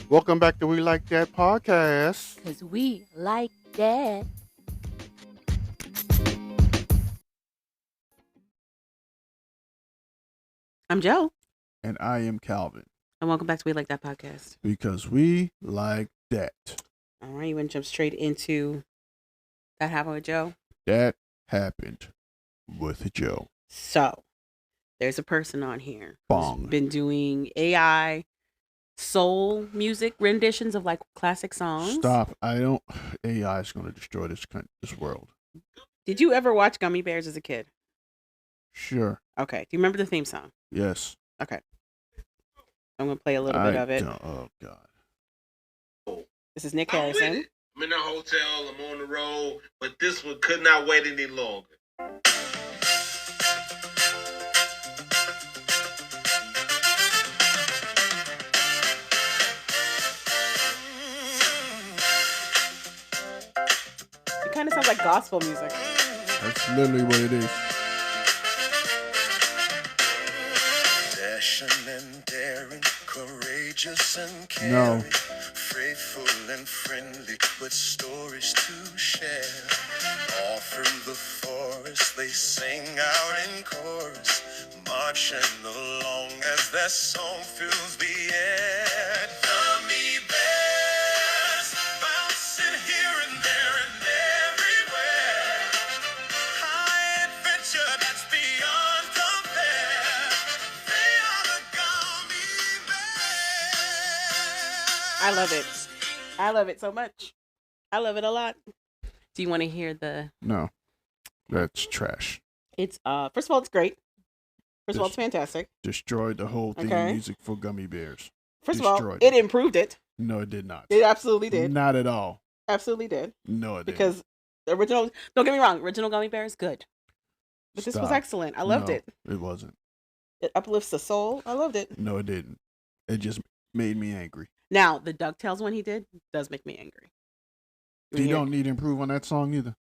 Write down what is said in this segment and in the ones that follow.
Welcome back to We Like That podcast. Because we like that. I'm Joe. And I am Calvin. And welcome back to We Like That podcast. Because we like that. All right, you want to jump straight into That Happened with Joe? That happened with Joe. So, there's a person on here Bong. who's been doing AI soul music renditions of like classic songs. Stop. AI is going to destroy this world. Did you ever watch Gummy Bears as a kid? Sure. Okay. Do you remember the theme song? Yes. Okay. I'm going to play a little bit of it. Oh, God. This is Nick Harrison. I'm in a hotel, I'm on the road, but this one could not wait any longer. It kind of sounds like gospel music. That's literally what it is. Dashing and daring, courageous and caring, No. faithful and friendly with stories to share. All through the forest they sing out in chorus, marching along as their song fills the air. Gummy bears bouncing here and there and everywhere. High adventure that's beyond compare. They are the gummy bears. I love it. I love it so much. I love it a lot. Do you want to hear the... No. That's trash. It's, first of all, it's great. First of all, it's fantastic. Destroyed the whole theme Okay. music for Gummy Bears. First of all, Destroyed it improved it. No, it did not. It absolutely did. Not at all. Absolutely did. No, it didn't. Because the original, don't get me wrong, original Gummy Bear is good. But this was Stop. excellent. I loved No, it. It wasn't. It uplifts the soul. I loved it. No, it didn't. It just made me angry. Now, the DuckTales one he did does make me angry. You don't need to improve on that song either.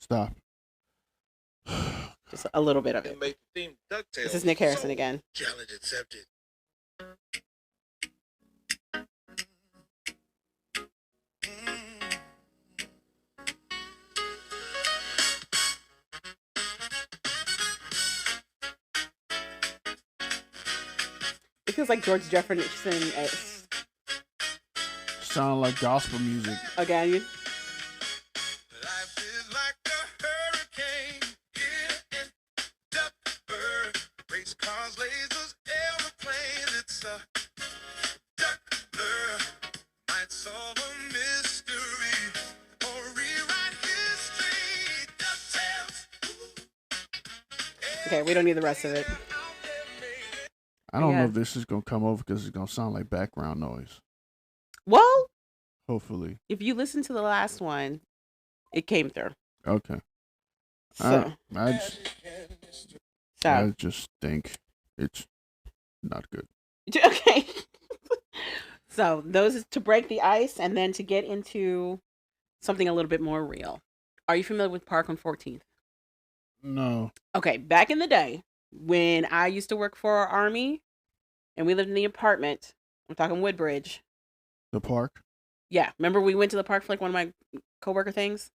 Stop. Just a little bit of it. And make the theme DuckTales. This is Nick Harrison again. Challenge accepted. It feels like George Jefferson Sound like gospel music. again. Life is like a hurricane here in Duckburg. Race cars, lasers, airplanes. It's a duck blur. Might solve a mystery or rewrite history. DuckTales. Okay, we don't need the rest of it. I don't know Yeah. if this is going to come over because it's going to sound like background noise. Well, Hopefully. if you listen to the last one, it came through. Okay. So, I just think it's not good. okay. So those is to break the ice and then to get into something a little bit more real. Are you familiar with Park on 14th? No. Okay, back in the day when I used to work for our army and we lived in the apartment, I'm talking Woodbridge. The park? Yeah, remember we went to the park for like one of my coworker things?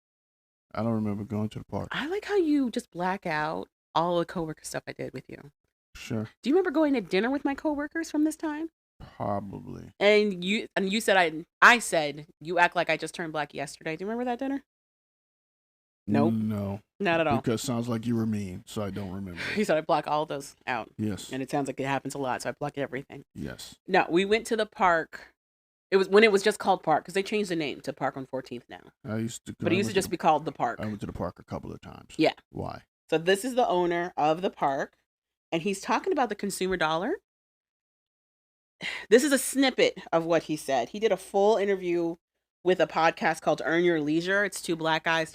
I don't remember going to the park. I like how you just black out all the coworker stuff I did with you. Sure. Do you remember going to dinner with my coworkers from this time? Probably. And you said I said you act like I just turned black yesterday. Do you remember that dinner? Nope. No. Not at all. Because it sounds like you were mean, so I don't remember. He said I block all those out. Yes. And it sounds like it happens a lot, so I block everything. Yes. No, we went to the park. It was when it was just called Park, because they changed the name to Park on 14th now. I used to. But it used to just be called the Park. I went to the park a couple of times. Yeah. Why? So this is the owner of the park, and he's talking about the consumer dollar. This is a snippet of what he said. He did a full interview with a podcast called Earn Your Leisure. It's two black guys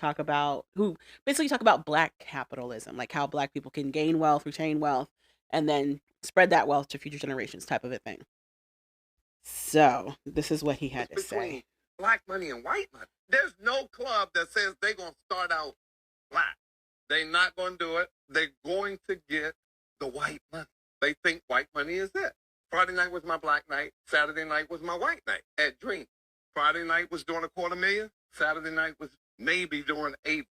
who basically talk about black capitalism, like how black people can gain wealth, retain wealth, and then spread that wealth to future generations type of a thing. So this is what he had to say. Black money and white money. There's no club that says they're going to start out black. They're not going to do it. They're going to get the white money. They think white money is it. Friday night was my black night. Saturday night was my white night at Dream. Friday night was doing $250,000. Saturday night was maybe doing $8.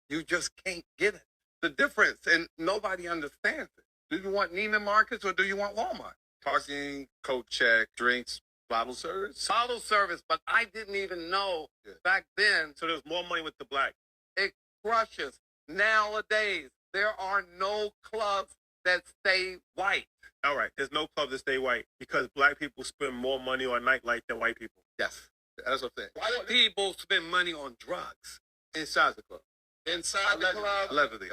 You just can't get it. The difference, and nobody understands it. Do you want Neiman Marcus or do you want Walmart? Parking, coat check, drinks, bottle service. Bottle service, but I didn't even know back then. So there's more money with the black. It crushes. Nowadays, there are no clubs that stay white. All right, there's no club that stay white because black people spend more money on nightlife than white people. Yes, that's what I'm saying. White people spend money on drugs inside the club. Inside the club? Allegedly.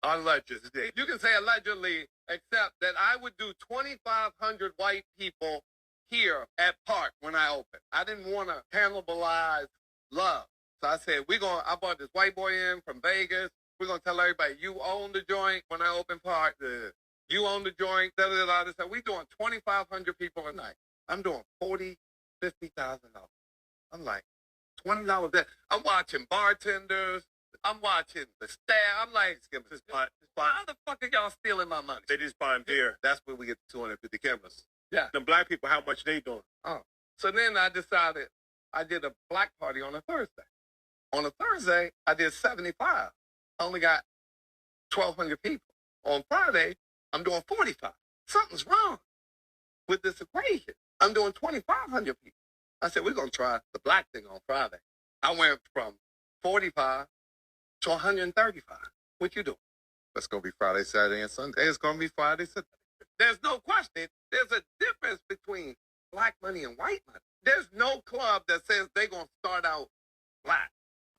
Allegedly. You can say allegedly, except that I would do 2,500 white people here at Park when I opened. I didn't want to cannibalize love. So I said, I brought this white boy in from Vegas. We're going to tell everybody, you own the joint when I open Park. You own the joint, da-da-da-da. So we're doing 2,500 people a night. I'm doing $40,000, $50,000. I'm like, $20 there. I'm watching bartenders. I'm watching the staff. I'm like, how the fuck are y'all stealing my money? They just buying beer. That's where we get the 250 cameras. Yeah. The black people, how much they doing? Oh. So then I decided I did a black party on a Thursday. On a Thursday, I did 75. I only got 1,200 people. On Friday, I'm doing 45. Something's wrong with this equation. I'm doing 2,500 people. I said, we're going to try the black thing on Friday. I went from 45 to 135. What you doing? Let's go be Friday, Saturday, and Sunday. It's going to be Friday, Saturday. There's no question. There's a difference between black money and white money. There's no club that says they're going to start out black.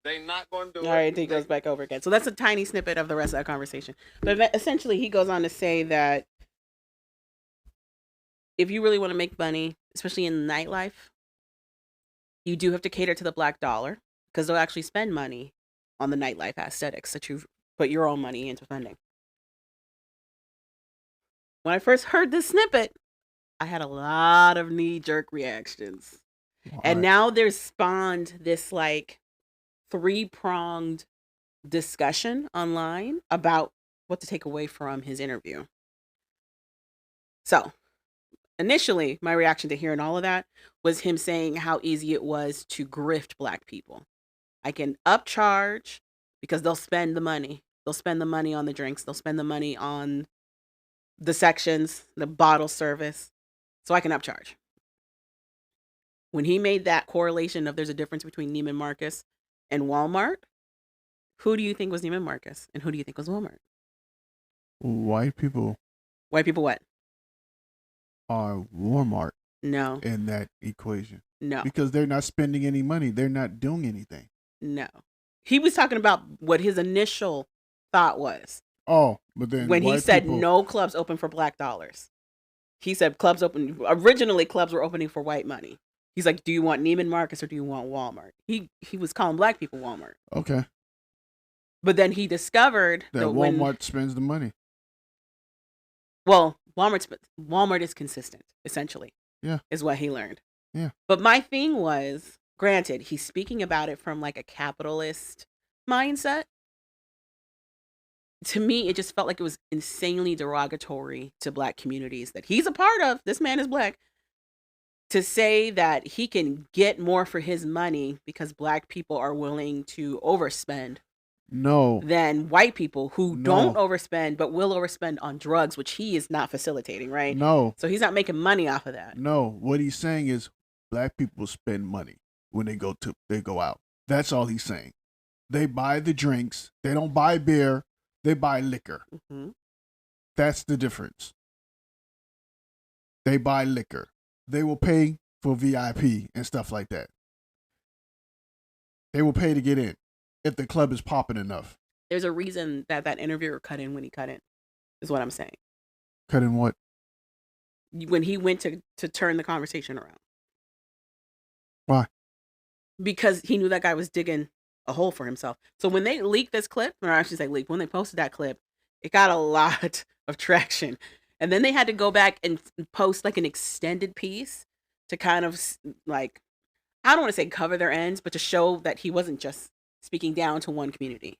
They're not going to do it. All right, he goes back over again. So that's a tiny snippet of the rest of that conversation. But essentially, he goes on to say that if you really want to make money, especially in nightlife, you do have to cater to the black dollar because they'll actually spend money on the nightlife aesthetics that you put your own money into spending. When I first heard this snippet, I had a lot of knee-jerk reactions. And now there's spawned this like 3-pronged discussion online about what to take away from his interview. So initially, my reaction to hearing all of that was him saying how easy it was to grift black people. I can upcharge because they'll spend the money. They'll spend the money on the drinks. They'll spend the money on the sections, the bottle service. So I can upcharge. When he made that correlation of there's a difference between Neiman Marcus and Walmart, who do you think was Neiman Marcus and who do you think was Walmart? White people. White people what? Are Walmart. No. In that equation. No. Because they're not spending any money. They're not doing anything. No. He was talking about what his initial thought was. Oh, but then when he said no clubs open for black dollars. He said clubs open. Originally, clubs were opening for white money. He's like, do you want Neiman Marcus or do you want Walmart? He was calling black people Walmart. Okay. But then he discovered that Walmart spends the money. Well, Walmart is consistent, essentially. Yeah. Is what he learned. Yeah. But my thing was, granted, he's speaking about it from like a capitalist mindset. To me, it just felt like it was insanely derogatory to black communities that he's a part of. This man is black. To say that he can get more for his money because black people are willing to overspend. No. Than white people who don't overspend but will overspend on drugs, which he is not facilitating, right? No. So he's not making money off of that. No. What he's saying is black people spend money when they go out. That's all he's saying. They buy the drinks. They don't buy beer. They buy liquor. Mm-hmm. That's the difference. They buy liquor. They will pay for VIP and stuff like that. They will pay to get in if the club is popping enough. There's a reason that interviewer cut in when he cut in, is what I'm saying. Cut in what? When he went to turn the conversation around. Why? Because he knew that guy was digging a hole for himself. So when they leaked this clip, or I should say leaked, when they posted that clip, it got a lot of traction. And then they had to go back and post like an extended piece to kind of like, I don't want to say cover their ends, but to show that he wasn't just speaking down to one community.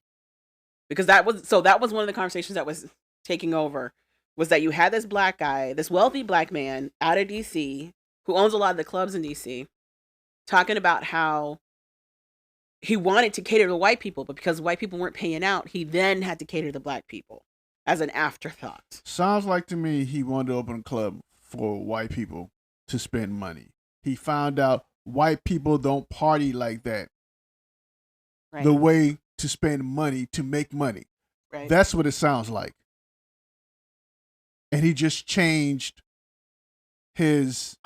Because that was one of the conversations that was taking over was that you had this black guy, this wealthy black man out of DC, who owns a lot of the clubs in DC, talking about how he wanted to cater to white people, but because white people weren't paying out, he then had to cater to black people as an afterthought. Sounds like to me he wanted to open a club for white people to spend money. He found out white people don't party like that. Right. The way to spend money, to make money. Right. That's what it sounds like. And he just changed his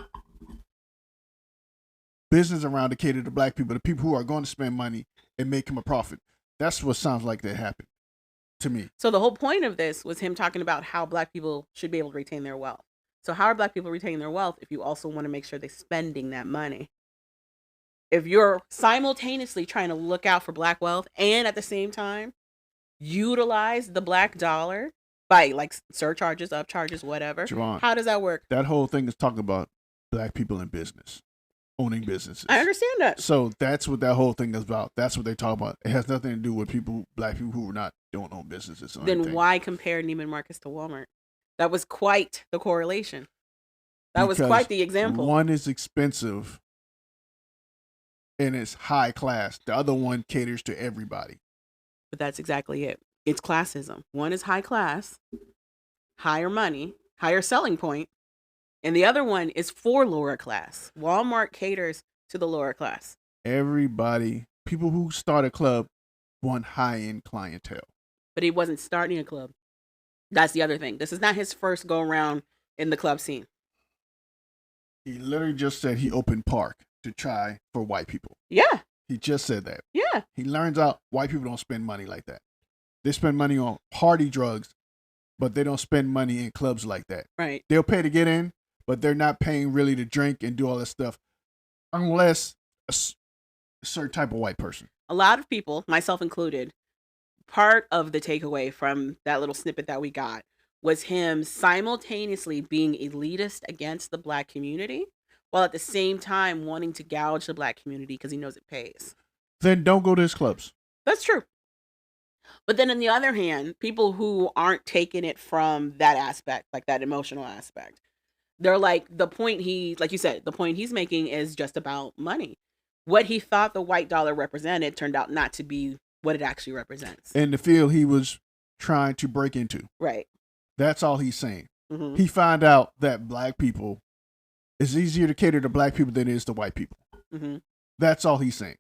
business around to cater to black people, the people who are going to spend money and make him a profit. That's what sounds like that happened to me. So the whole point of this was him talking about how black people should be able to retain their wealth. So how are black people retaining their wealth if you also want to make sure they're spending that money? If you're simultaneously trying to look out for black wealth and at the same time utilize the black dollar by like surcharges, upcharges, whatever, Javon, how does that work? that whole thing is talking about black people in business, owning businesses. I understand that. So that's what that whole thing is about. That's what they talk about. It has nothing to do with black people who don't own businesses. Or Then anything. why compare Neiman Marcus to Walmart? That was quite the correlation. That was Because quite the example. One is expensive and it's high class. The other one caters to everybody. But that's exactly it. It's classism. One is high class, higher money, higher selling point, and the other one is for lower class. Walmart caters to the lower class. Everybody, people who start a club want high-end clientele. But he wasn't starting a club. That's the other thing. This is not his first go around in the club scene. He literally just said he opened Park to try for white people. Yeah. He just said that. Yeah. He learns out white people don't spend money like that. They spend money on party drugs, but they don't spend money in clubs like that. Right. They'll pay to get in, but they're not paying really to drink and do all that stuff unless a certain type of white person. A lot of people, myself included, part of the takeaway from that little snippet that we got was him simultaneously being elitist against the black community while at the same time wanting to gouge the black community because he knows it pays. Then don't go to his clubs. That's true. But then on the other hand, people who aren't taking it from that aspect, like that emotional aspect, they're like, the point like you said, the point he's making is just about money. What he thought the white dollar represented turned out not to be what it actually represents. In the field he was trying to break into. Right. That's all he's saying. Mm-hmm. He found out that black people, it's easier to cater to black people than it is to white people. Mm-hmm. That's all he's saying.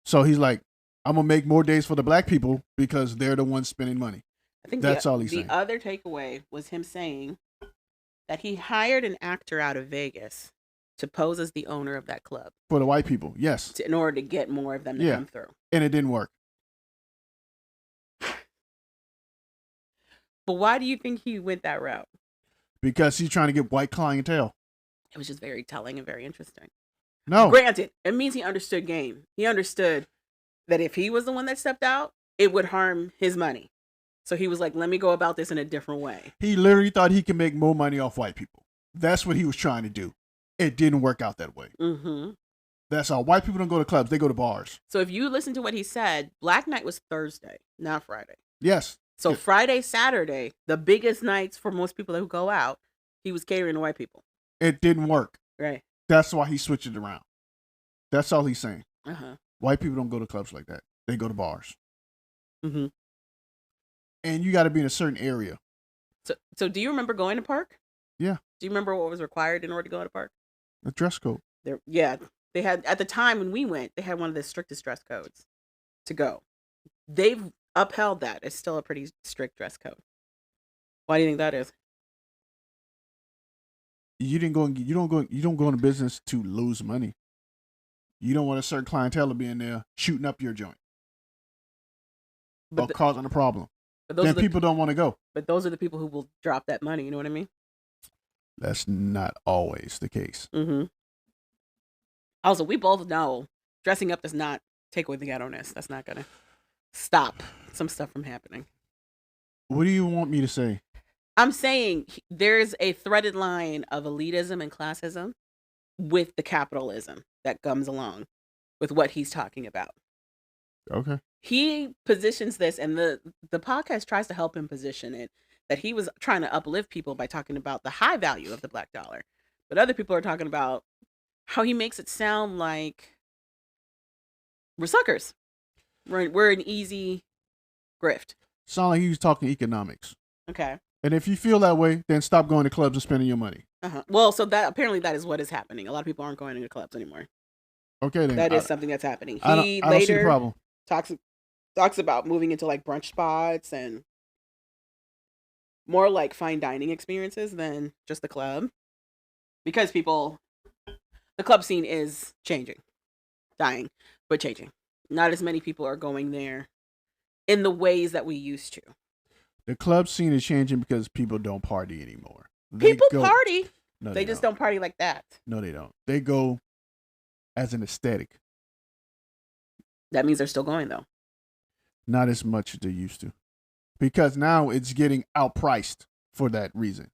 So he's like, I'm going to make more days for the black people because they're the ones spending money. I think that's all he's saying. The other takeaway was him saying that he hired an actor out of Vegas to pose as the owner of that club. For the white people, yes. In order to get more of them to come through. And it didn't work. But why do you think he went that route? Because he's trying to get white clientele. It was just very telling and very interesting. No. Granted, it means he understood game. He understood that if he was the one that stepped out, it would harm his money. So he was like, let me go about this in a different way. He literally thought he could make more money off white people. That's what he was trying to do. It didn't work out that way. Mm-hmm. That's all. White people don't go to clubs. They go to bars. So if you listen to what he said, Black Night was Thursday, not Friday. Yes. So Yeah. Friday, Saturday, the biggest nights for most people who go out, he was catering to white people. It didn't work. Right. That's why he switched it around. That's all he's saying. Uh-huh. White people don't go to clubs like that. They go to bars. Mm-hmm. And you got to be in a certain area. So do you remember going to Park? Yeah. Do you remember what was required in order to go to Park? A dress code. They had, at the time when we went, they had one of the strictest dress codes to go. They've upheld that. It's still a pretty strict dress code. Why do you think that is? You don't go into business to lose money. You don't want a certain clientele to be in there shooting up your joint or causing a problem. Then people don't want to go. But those are the people who will drop that money. You know what I mean? That's not always the case. Mm-hmm. Also, we both know dressing up does not take away the ghetto-ness. That's not going to stop some stuff from happening. What do you want me to say? I'm saying there's a threaded line of elitism and classism with the capitalism that comes along with what he's talking about. Okay. He positions this, and the podcast tries to help him position it that he was trying to uplift people by talking about the high value of the black dollar. But other people are talking about how he makes it sound like we're suckers. We're an easy grift. Sound like he was talking economics. Okay. And if you feel that way, then stop going to clubs and spending your money. Well, so that apparently that is what is happening. A lot of people aren't going to clubs anymore. Okay, then. That is something that's happening. I don't see the problem. Talks about moving into like brunch spots and more like fine dining experiences than just the club. Because the club scene is changing. Dying, but changing. Not as many people are going there in the ways that we used to. The club scene is changing because people don't party anymore. People party. No, they just don't party like that. No, they don't. They go as an aesthetic. That means they're still going, though. Not as much as they used to. Because now it's getting outpriced for that reason.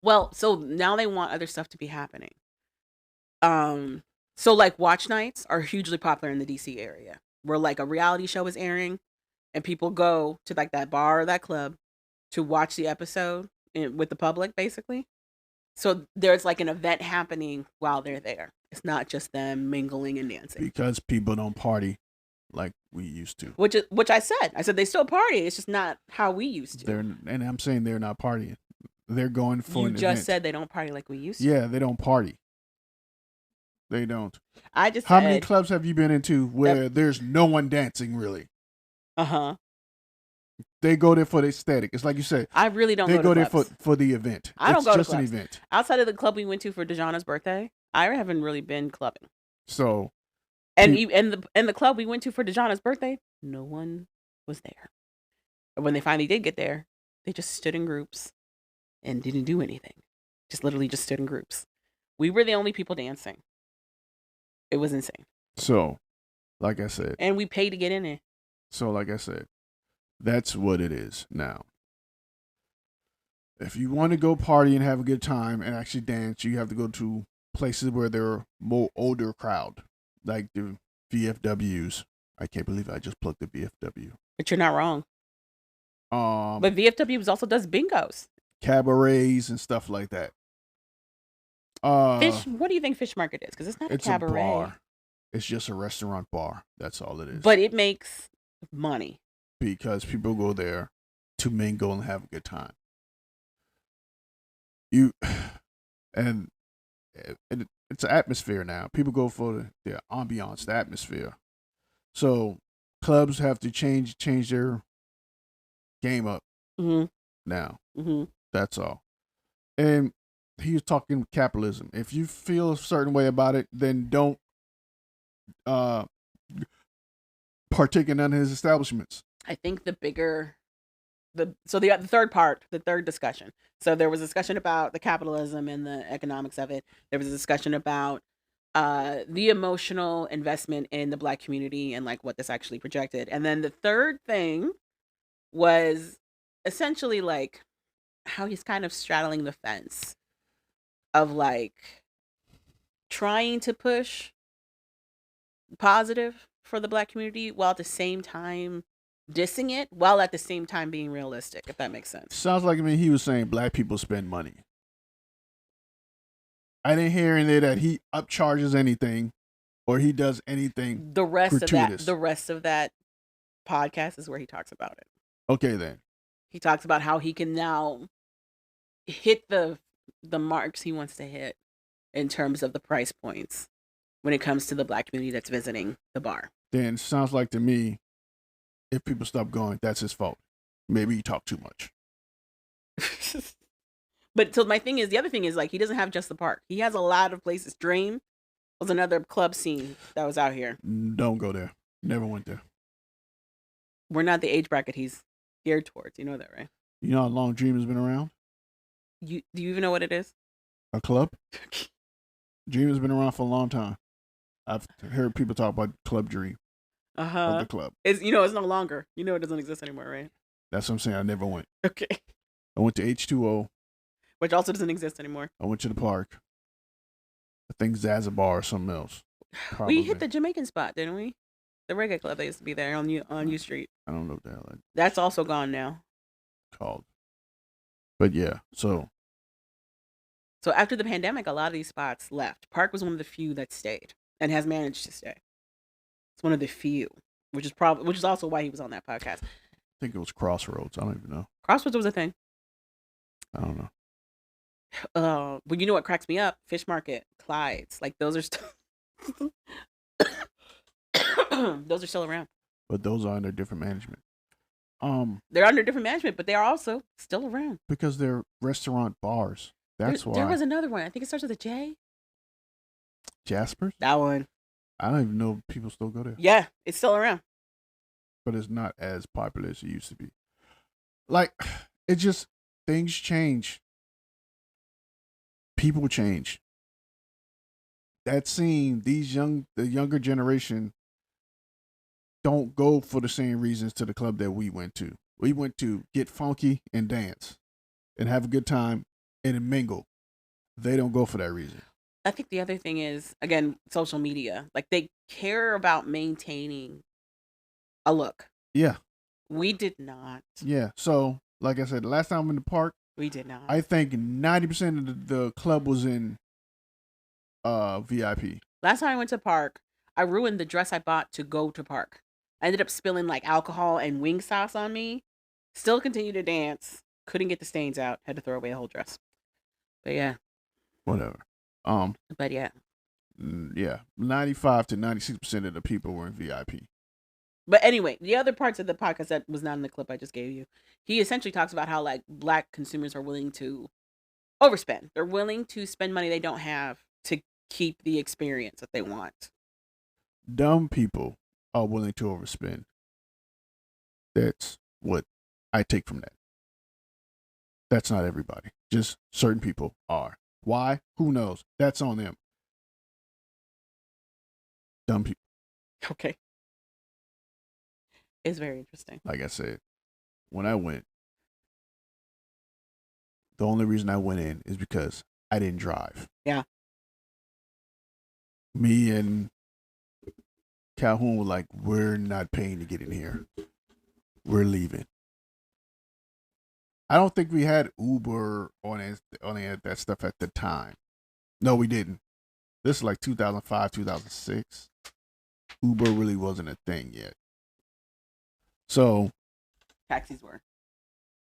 Well, so now they want other stuff to be happening. So like watch nights are hugely popular in the DC area, where like a reality show is airing and people go to like that bar or that club to watch the episode with the public, basically. So there's like an event happening while they're there. It's not just them mingling and dancing. Because people don't party like we used to. Which I said they still party. It's just not how we used to. And I'm saying they're not partying. They're going for you an just event. said they don't party like we used to. Yeah, they don't party. They don't. How many clubs have you been into where there's no one dancing really? They go there for the aesthetic. It's like you said. I really don't. They go there clubs. for the event. I don't go to clubs. It's just an event. Outside of the club we went to for Dejana's birthday, I haven't really been clubbing. So, and the club we went to for Dejana's birthday, no one was there. And when they finally did get there, they just stood in groups and didn't do anything. Just literally just stood in groups. We were the only people dancing. It was insane. So, like I said. And we paid to get in there. So, like I said, that's what it is now. If you want to go party and have a good time and actually dance, you have to go to places where there are more older crowd, like the VFWs. I can't believe I just plugged the VFW. But you're not wrong. But VFW also does bingos. Cabarets and stuff like that. Fish. What do you think Fish Market is? Because it's not a cabaret. A bar. It's just a restaurant bar. That's all it is. But it makes money. Because people go there to mingle and have a good time. And it's an atmosphere now. People go for the ambiance, the atmosphere. So clubs have to change their game up now. That's all. And he was talking capitalism. If you feel a certain way about it, then don't partake in none of his establishments. I think the third discussion. So there was a discussion about the capitalism and the economics of it. There was a discussion about the emotional investment in the Black community and like what this actually projected. And then the third thing was essentially like how he's kind of straddling the fence of like trying to push positive for the Black community while at the same time dissing it, while at the same time being realistic, if that makes sense. Sounds like he was saying Black people spend money. I didn't hear in there that he upcharges anything or he does anything gratuitous. The rest of that podcast is where he talks about it. Okay, then. He talks about how he can now hit the marks he wants to hit in terms of the price points when it comes to the Black community that's visiting the bar. Then sounds like to me, if people stop going, that's his fault. Maybe he talked too much. But so the other thing is like he doesn't have just the park. He has a lot of places. Dream was another club scene that was out here. Don't go there. Never went there. We're not the age bracket he's geared towards. You know that, right? You know how long Dream has been around? Do you even know what it is? A club? Dream has been around for a long time. I've heard people talk about Club Dream. Of the club. It's it's no longer. It doesn't exist anymore, right? That's what I'm saying. I never went. Okay. I went to H2O. Which also doesn't exist anymore. I went to the park. I think Zanzibar or something else. Probably. We hit the Jamaican spot, didn't we? The reggae club that used to be there on U Street. I don't know what the hell that's also gone now. Called. But yeah, so after the pandemic, a lot of these spots left. Park was one of the few that stayed and has managed to stay. It's one of the few, which is also why he was on that podcast. I think it was Crossroads. I don't even know. Crossroads was a thing. I don't know. But you know what cracks me up? Fish Market, Clyde's, like those are still those are still around. But those are under different management. They're under different management, but they are also still around because they're restaurant bars. That's why. There was another one. I think it starts with a J. Jasper's? That one. I don't even know if people still go there. Yeah, it's still around. But it's not as popular as it used to be. Like, it just, things change. People change. That scene, the younger generation don't go for the same reasons to the club that we went to. We went to get funky and dance and have a good time and mingle. They don't go for that reason. I think the other thing is, again, social media. Like, they care about maintaining a look. Yeah. We did not. Yeah. So, like I said, the last time in the park, we did not. I think 90% of the club was in VIP. Last time I went to park, I ruined the dress I bought to go to park. I ended up spilling like alcohol and wing sauce on me. Still continued to dance. Couldn't get the stains out. Had to throw away a whole dress. But yeah. Whatever. But yeah. Yeah. 95 to 96% of the people were in VIP. But anyway, the other parts of the podcast that was not in the clip I just gave you, he essentially talks about how like black consumers are willing to overspend. They're willing to spend money they don't have to keep the experience that they want. Dumb people are willing to overspend. That's what I take from that. That's not everybody. Just certain people are. Why? Who knows? That's on them. Dumb people. Okay. It's very interesting. Like I said, when I went, the only reason I went in is because I didn't drive. Yeah. Me and Calhoun were like, we're not paying to get in here. We're leaving. I don't think we had Uber on that stuff at the time. No, we didn't. This is like 2005, 2006. Uber really wasn't a thing yet. So. Taxis were.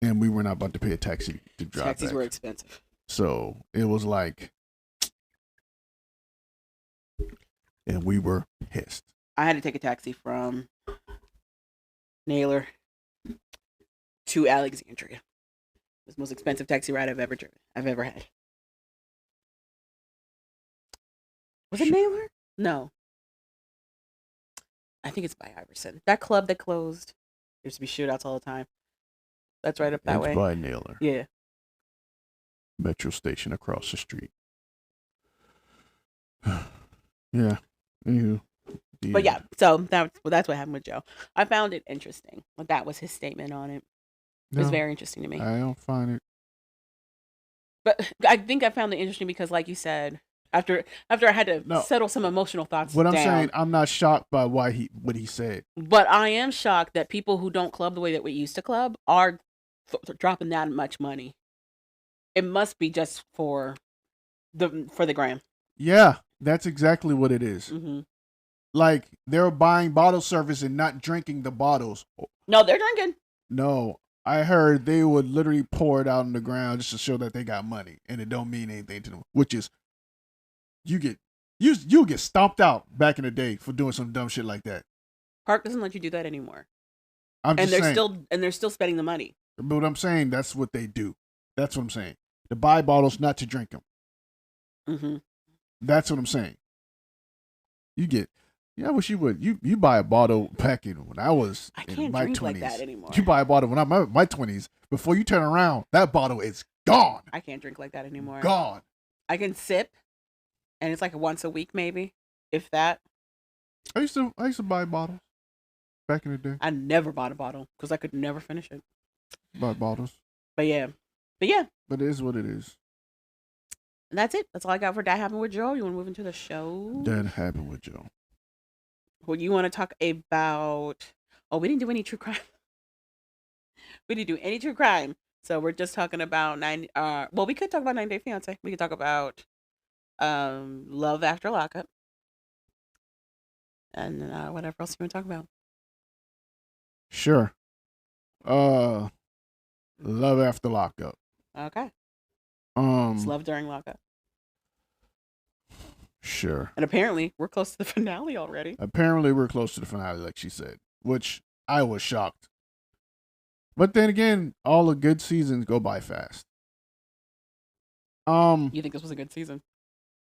And we were not about to pay a taxi to drive Taxis back. were expensive. So it was like. And we were pissed. I had to take a taxi from Naylor to Alexandria. It was the most expensive taxi ride I've ever had. Was it Naylor? No. I think it's by Iverson. That club that closed. There used to be shootouts all the time. That's right up that way. It's by Naylor. Yeah. Metro station across the street. Yeah. Anywho. But yeah, so that's what happened with Joe. I found it interesting. That was his statement on it. It was very interesting to me. I don't find it. But I think I found it interesting because, like you said, after I had to settle some emotional thoughts What I'm down, saying, I'm not shocked by what he said. But I am shocked that people who don't club the way that we used to club are dropping that much money. It must be just for the gram. Yeah, that's exactly what it is. Mm-hmm. Like, they're buying bottle service and not drinking the bottles. No, they're drinking. No, I heard they would literally pour it out on the ground just to show that they got money, and it don't mean anything to them. Which is, you get stomped out back in the day for doing some dumb shit like that. Park doesn't let you do that anymore. They're still spending the money. But what I'm saying, that's what they do. That's what I'm saying. To buy bottles, not to drink them. Mm-hmm. That's what I'm saying. I wish you would. You buy a bottle back when I was in my 20s. Like that anymore. You buy a bottle when I'm in my 20s. Before you turn around, that bottle is gone. I can't drink like that anymore. Gone. I can sip, and it's like once a week maybe, if that. I used to buy bottles back in the day. I never bought a bottle because I could never finish it. Buy bottles. But yeah. But it is what it is. And that's it. That's all I got for That Happened with Joe. You want to move into the show? That happened with Joe. Well, you want to talk about... Oh, we didn't do any true crime. We didn't do any true crime. So we're just talking about well, we could talk about 90 Day Fiance. We could talk about Love After Lockup. And whatever else you want to talk about. Sure. Love After Lockup. Okay. It's Love During Lockup. Sure. And apparently we're close to the finale already. Apparently we're close to the finale, like she said, which I was shocked. But then again, all the good seasons go by fast. You think this was a good season?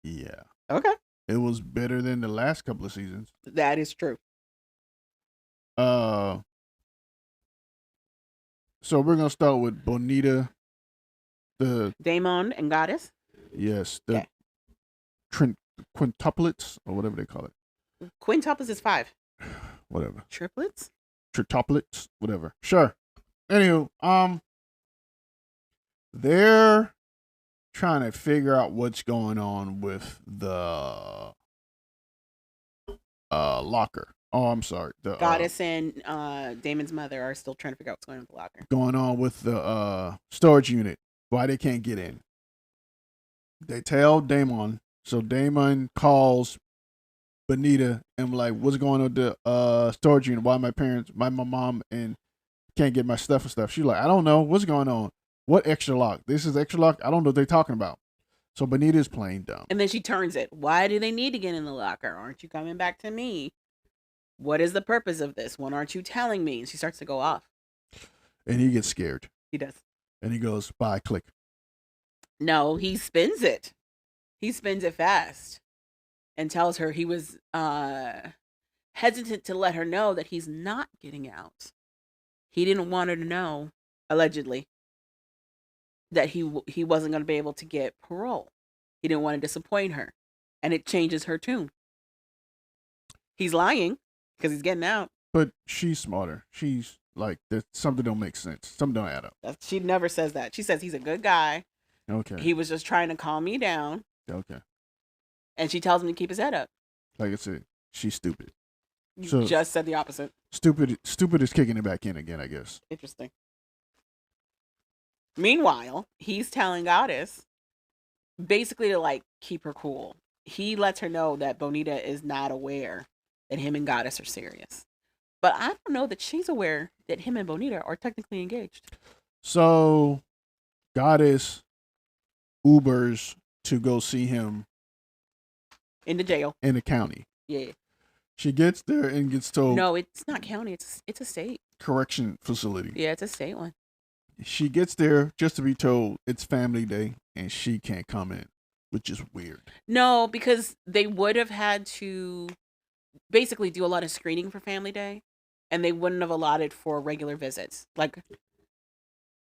Yeah. Okay. It was better than the last couple of seasons. That is true. So we're gonna start with Bonita, the Damon and Goddess. Yes, the quintuplets or whatever they call it. Quintuplets is 5. Whatever. Triplets? Trituplets, whatever. Sure. Anywho, they're trying to figure out what's going on with the locker. Oh, I'm sorry. The Goddess and Damon's mother are still trying to figure out what's going on with the locker. Going on with the storage unit. Why they can't get in. They tell Damon. So Damon calls Bonita and like, what's going on with the storage unit? Why my mom and can't get my stuff and stuff. She's like, I don't know. What's going on? What extra lock? This is extra lock? I don't know what they're talking about. So Bonita's playing dumb. And then she turns it. Why do they need to get in the locker? Aren't you coming back to me? What is the purpose of this? When aren't you telling me? And she starts to go off. And he gets scared. He does. And he goes, bye, click. No, he spins it. He spins it fast and tells her he was hesitant to let her know that he's not getting out. He didn't want her to know, allegedly, that he wasn't going to be able to get parole. He didn't want to disappoint her. And it changes her tune. He's lying because he's getting out. But she's smarter. She's like, something don't make sense. Something don't add up. She never says that. She says he's a good guy. Okay. He was just trying to calm me down. Okay. And she tells him to keep his head up. Like I said, she's stupid. You just said the opposite. Stupid is kicking it back in again, I guess. Interesting. Meanwhile, he's telling Goddess basically to like keep her cool. He lets her know that Bonita is not aware that him and Goddess are serious. But I don't know that she's aware that him and Bonita are technically engaged. So Goddess Ubers to go see him in the jail. In the county. Yeah. She gets there and gets told. No, it's not county. It's a state. Correction facility. Yeah, it's a state one. She gets there just to be told it's family day and she can't come in, which is weird. No, because they would have had to basically do a lot of screening for family day and they wouldn't have allotted for regular visits, like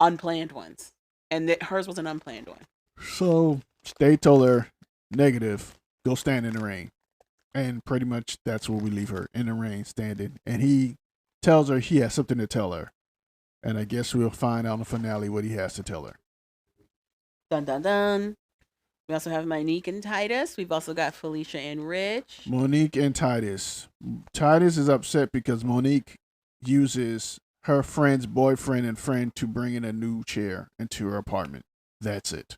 unplanned ones. And hers was an unplanned one. So they told her, negative, go stand in the rain. And pretty much that's where we leave her, in the rain, standing. And he tells her he has something to tell her. And I guess we'll find out in the finale what he has to tell her. Dun, dun, dun. We also have Monique and Titus. We've also got Felicia and Rich. Monique and Titus. Titus is upset because Monique uses her friend's boyfriend and friend to bring in a new chair into her apartment. That's it.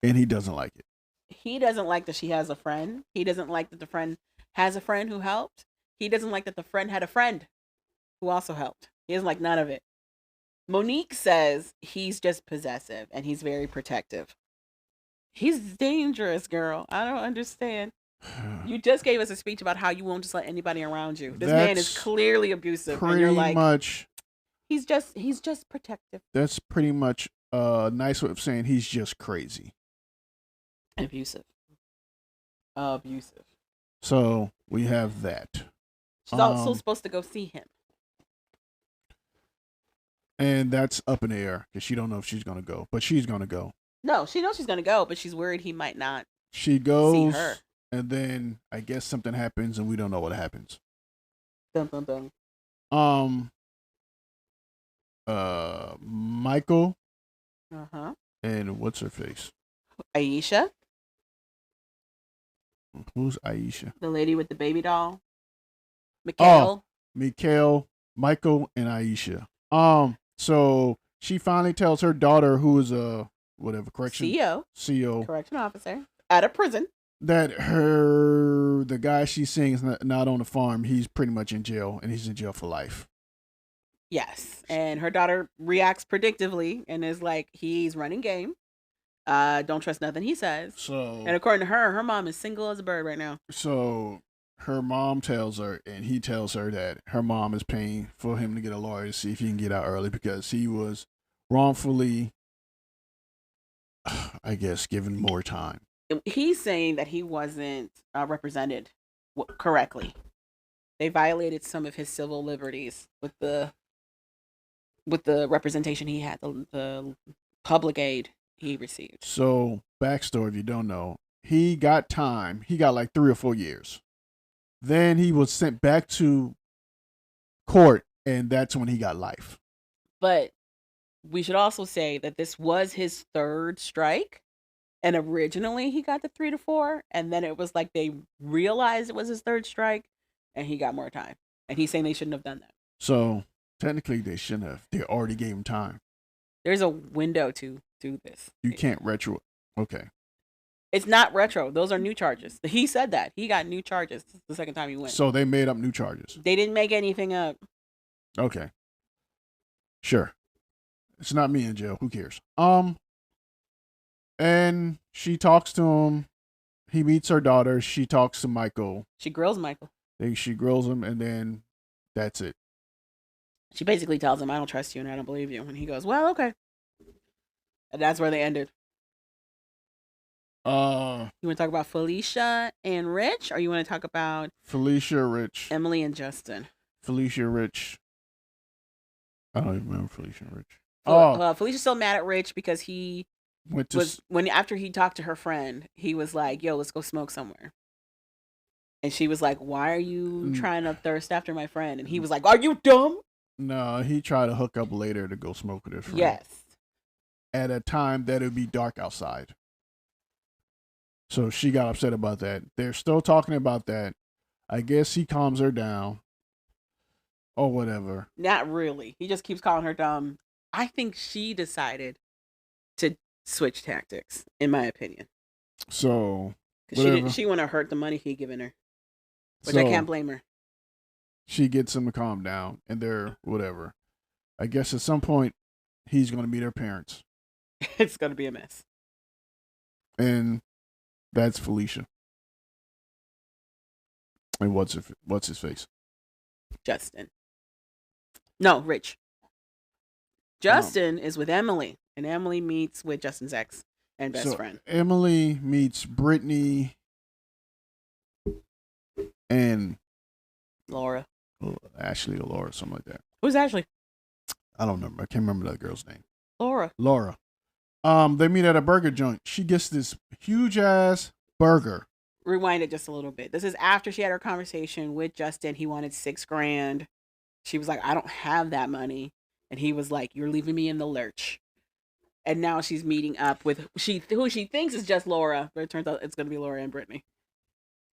And he doesn't like it. He doesn't like that she has a friend. He doesn't like that the friend has a friend who helped. He doesn't like that the friend had a friend who also helped. He doesn't like none of it. Monique says he's just possessive and he's very protective. He's dangerous, girl. I don't understand. You just gave us a speech about how you won't just let anybody around you. This man is clearly abusive. Pretty and you're like, much. He's just protective. That's pretty much a nice way of saying he's just crazy. Abusive. So we have that. She's also supposed to go see him. And that's up in the air because she don't know if she's going to go. But she's going to go. No, she knows she's going to go, but she's worried he might not She goes, see her. And then I guess something happens and we don't know what happens. Dun, dun, dun. Michael. Uh-huh. And what's her face? Aisha. Who's Aisha? The lady with the baby doll. Mikhail. Mikhail, Michael, and Aisha. So she finally tells her daughter, who is a correction CEO, correction officer at a prison, that the guy she's seeing is not on the farm. He's pretty much in jail, and he's in jail for life. Yes, and her daughter reacts predictively and is like, "He's running game. Don't trust nothing he says." So, and according to her mom is single as a bird right now. So her mom tells her, and he tells her that her mom is paying for him to get a lawyer to see if he can get out early because he was wrongfully, I guess, given more time. He's saying that he wasn't represented correctly. They violated some of his civil liberties with the representation he had, the public aid he received. So, backstory, if you don't know, he got time. He got like 3 or 4 years. Then he was sent back to court, and that's when he got life. But we should also say that this was his third strike, and originally he got the 3 to 4, and then it was like they realized it was his third strike, and he got more time. And he's saying they shouldn't have done that. So technically, they shouldn't have. They already gave him time. There's a window to do this. You can't retro. Okay. It's not retro. Those are new charges. He said that. He got new charges the second time he went. So they made up new charges. They didn't make anything up. Okay. Sure. It's not me in jail. Who cares? And she talks to him. He meets her daughter. She talks to Michael. She grills Michael. She grills him, and then that's it. She basically tells him, "I don't trust you and I don't believe you." And he goes, "Well, okay." And that's where they ended. You want to talk about Felicia and Rich, or you want to talk about Felicia, Rich, Emily and Justin? Felicia, Rich. I don't even remember Felicia and Rich. Felicia's still mad at Rich because he after he talked to her friend, he was like, "Yo, let's go smoke somewhere." And she was like, "Why are you trying to thirst after my friend?" And he was like, "Are you dumb?" No, he tried to hook up later to go smoke with his friend. Yes. At a time that it would be dark outside. So she got upset about that. They're still talking about that. I guess he calms her down. Or whatever. Not really. He just keeps calling her dumb. I think she decided to switch tactics, in my opinion. So, she want to hurt the money he given her. Which I can't blame her. She gets him to calm down, and they're whatever. I guess at some point, he's going to meet her parents. It's going to be a mess. And that's Felicia. And what's his face? Justin. No, Rich. Justin is with Emily, and Emily meets with Justin's ex and best friend. Emily meets Brittany and Laura. Ashley or Laura, something like that. Who's Ashley? I don't remember. I can't remember that girl's name. Laura. They meet at a burger joint. She gets this huge ass burger. Rewind it just a little bit. This is after she had her conversation with Justin. He wanted $6,000. She was like, "I don't have that money." And he was like, "You're leaving me in the lurch." And now she's meeting up with who she thinks is just Laura, but it turns out it's going to be Laura and Brittany.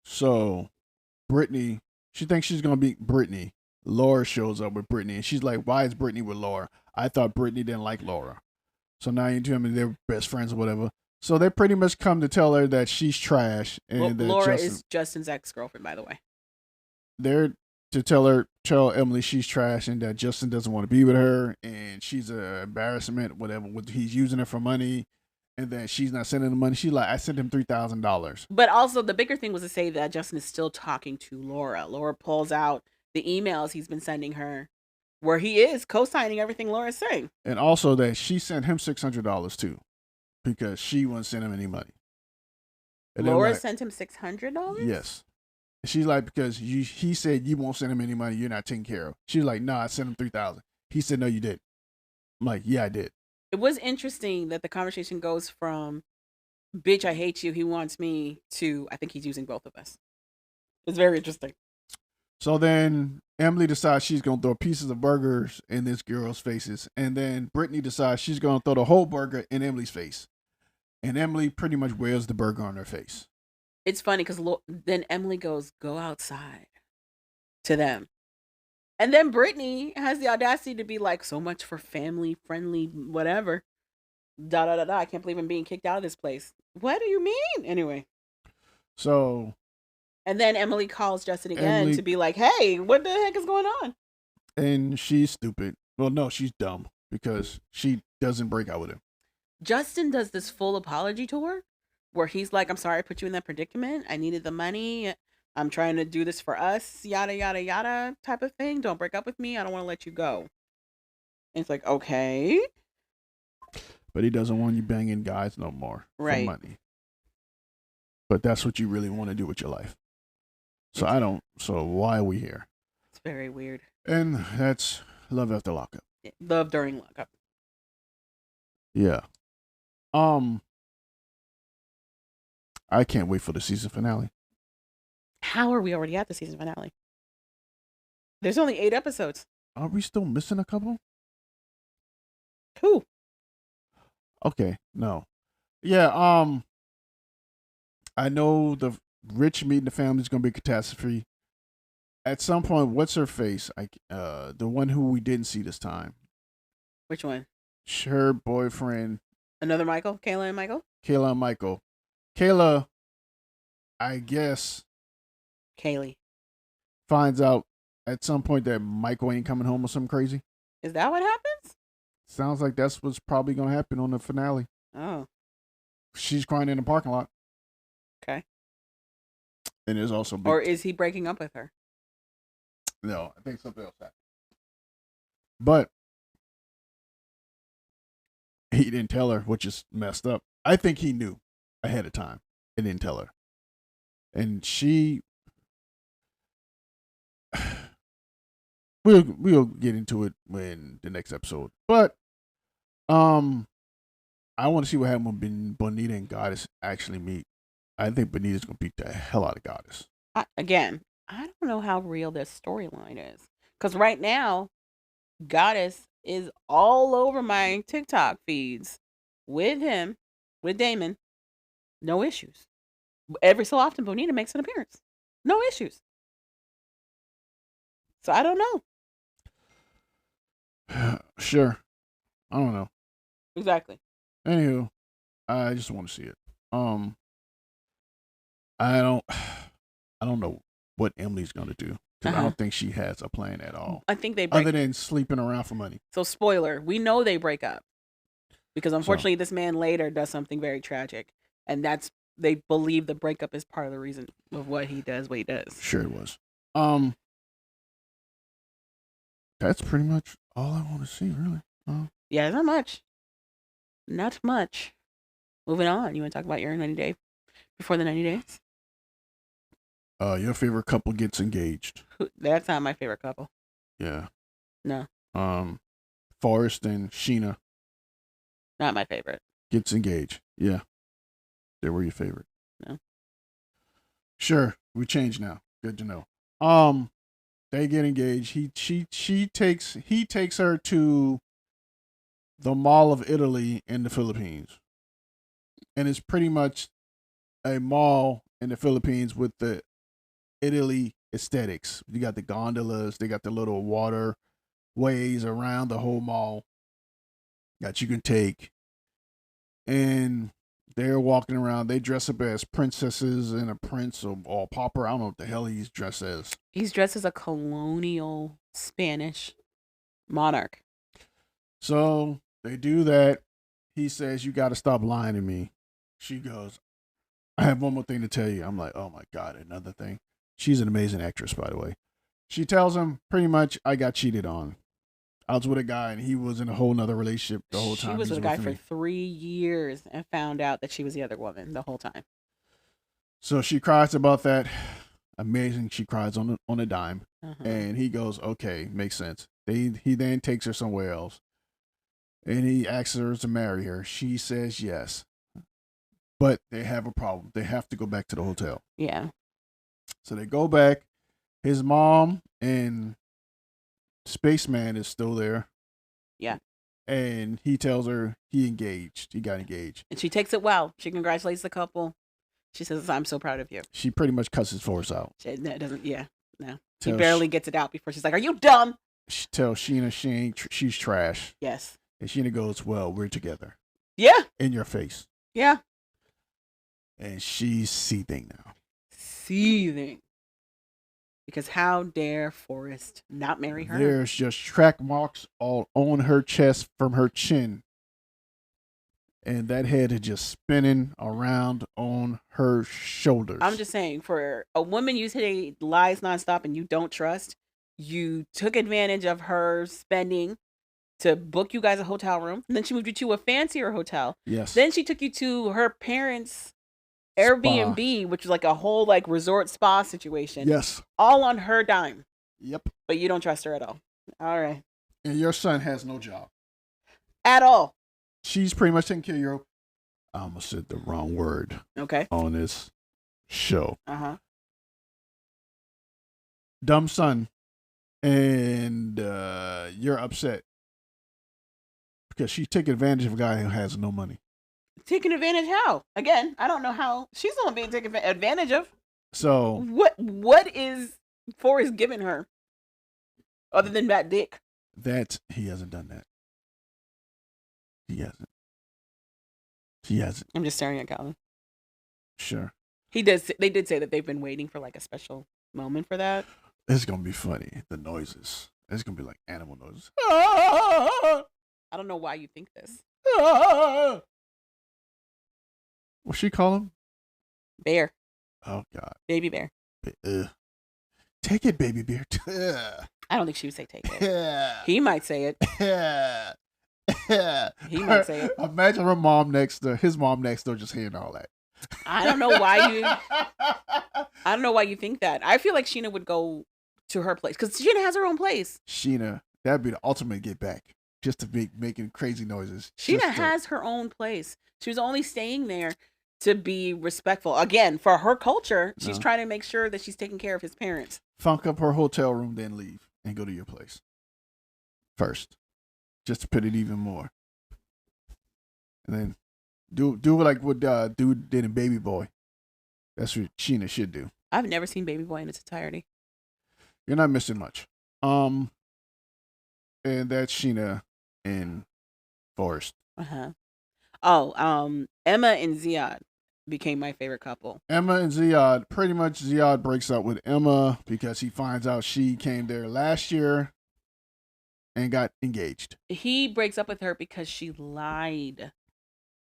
So, Brittany, she thinks she's going to beat Brittany. Laura shows up with Brittany, and she's like, "Why is Brittany with Laura? I thought Brittany didn't like Laura." So now you two, they're best friends or whatever. So they pretty much come to tell her that she's trash. And that Laura is Justin's ex-girlfriend, by the way. They're to tell Emily she's trash and that Justin doesn't want to be with her and she's an embarrassment, whatever. He's using her for money, and then she's not sending the money. She's like, "I sent him $3,000. But also the bigger thing was to say that Justin is still talking to Laura. Laura pulls out the emails he's been sending her, where he is co-signing everything Laura's saying. And also that she sent him $600 too, because she wouldn't send him any money. And Laura sent him $600? Yes. And she's like, because he said you won't send him any money, you're not taking care of. She's like, "No, I sent him $3,000. He said, "No, you did." I'm like, "Yeah, I did." It was interesting that the conversation goes from, "Bitch, I hate you, he wants me," to, "I think he's using both of us." It's very interesting. So then Emily decides she's going to throw pieces of burgers in this girl's faces. And then Brittany decides she's going to throw the whole burger in Emily's face. And Emily pretty much wears the burger on her face. It's funny because then Emily goes, "Go outside," to them. And then Brittany has the audacity to be like, so much for family friendly, whatever. Da da da da. I can't believe I'm being kicked out of this place. What do you mean? Anyway. So. And then Emily calls Justin again to be like, hey, what the heck is going on? And she's stupid. Well, no, she's dumb because she doesn't break out with him. Justin does this full apology tour where he's like, I'm sorry I put you in that predicament. I needed the money. I'm trying to do this for us, yada, yada, yada type of thing. Don't break up with me. I don't want to let you go. And it's like, okay. But he doesn't want you banging guys no more for money. But that's what you really want to do with your life. So so why are we here? It's very weird. And that's love after lockup. Yeah, love during lockup. Yeah. I can't wait for the season finale. How are we already at the season finale? There's only 8 episodes. Are we still missing a couple? Who? Okay, no. Yeah, I know the Rich meeting the family is going to be a catastrophe. At some point, what's her face? The one who we didn't see this time. Which one? Her boyfriend. Another Michael? Kayla and Michael? Kayla and Michael. Kayla, I guess. Kaylee. Finds out at some point that Michael ain't coming home or something crazy. Is that what happens? Sounds like that's what's probably going to happen on the finale. Oh. She's crying in the parking lot. Okay. And there's also... Or is he breaking up with her? No, I think something else happened. But he didn't tell her, which is messed up. I think he knew ahead of time and didn't tell her. And she... We'll get into it in the next episode. But I want to see what happens when Bonita and Goddess actually meet. I think Bonita's going to beat the hell out of Goddess. I don't know how real this storyline is. Because right now, Goddess is all over my TikTok feeds with him, with Damon. No issues. Every so often, Bonita makes an appearance. No issues. So I don't know. Sure. I don't know. Exactly. Anywho, I just want to see it. I don't know what Emily's gonna do because I don't think she has a plan at all. I think they other than sleeping around for money. So spoiler, we know they break up because unfortunately this man later does something very tragic, and they believe the breakup is part of the reason of what he does. Sure, it was. That's pretty much all I want to see, really. Yeah, not much. Not much. Moving on. You want to talk about your 90 day before the 90 days? Your favorite couple gets engaged. That's not my favorite couple. Yeah. No. Forrest and Sheena. Not my favorite. Gets engaged. Yeah. They were your favorite. No. Sure. We changed now. Good to know. They get engaged. He takes her to the Mall of Italy in the Philippines. And it's pretty much a mall in the Philippines with the Italy aesthetics. You got the gondolas, they got the little waterways around the whole mall that you can take. And they're walking around. They dress up as princesses and a prince or pauper. I don't know what the hell he's dressed as. He's dressed as a colonial Spanish monarch. So they do that. He says, "You got to stop lying to me." She goes, "I have one more thing to tell you." I'm like, oh my God, another thing. She's an amazing actress, by the way. She tells him pretty much, I got cheated on. I was with a guy and he was in a whole nother relationship the whole time. She was with a guy for 3 years and found out that she was the other woman the whole time. So she cries about that. Amazing. She cries on a dime. And he goes, okay, makes sense. He then takes her somewhere else. And he asks her to marry her. She says yes. But they have a problem. They have to go back to the hotel. Yeah. So they go back. His mom and Spaceman is still there. Yeah. And he tells her he got engaged. And she takes it well. She congratulates the couple. She says, I'm so proud of you. She pretty much cusses Forrest out. That doesn't, yeah, no. He barely gets it out before she's like, "Are you dumb?" She tells Sheena she's trash. Yes. And Sheena goes, "Well, we're together." Yeah. In your face. Yeah. And she's seething now. Seething. Because how dare Forrest not marry her? There's just track marks all on her chest from her chin. And that head is just spinning around on her shoulders. I'm just saying, for a woman you say lies nonstop and you don't trust, you took advantage of her spending to book you guys a hotel room. And then she moved you to a fancier hotel. Yes. Then she took you to her parents' Airbnb, which was like a whole like resort spa situation. Yes. All on her dime. Yep. But you don't trust her at all. All right. And your son has no job. At all. She's pretty much taking care of your... I almost said the wrong word. Okay. On this show. Uh-huh. Dumb son. And you're upset. Because she's taking advantage of a guy who has no money. Taking advantage how? Again, I don't know how. She's the one being taken advantage of. So... What is Forrest giving her? Other than that dick? That, he hasn't done that. He hasn't. I'm just staring at Colin. Sure. They did say that they've been waiting for like a special moment for that. It's going to be funny. The noises. It's going to be like animal noises. I don't know why you think this. What's she call him? Bear. Oh, God. Baby bear. Take it, baby bear. I don't think she would say take it. He might say it. He might say it. Imagine his mom next door just hearing all that. I don't know why you think that. I feel like Sheena would go to her place because Sheena has her own place. Sheena, that'd be the ultimate get back. Just to be making crazy noises. Sheena has her own place. She was only staying there to be respectful. Again, for her culture, she's trying to make sure that she's taking care of his parents. Funk up her hotel room, then leave and go to your place first. Just to put it even more. And then do like what dude did in Baby Boy. That's what Sheena should do. I've never seen Baby Boy in its entirety. You're not missing much. And that's Sheena and Forrest. Uh-huh. Oh, Emma and Ziad became my favorite couple. Emma and Ziad, pretty much Ziad breaks up with Emma because he finds out she came there last year and got engaged. He breaks up with her because she lied.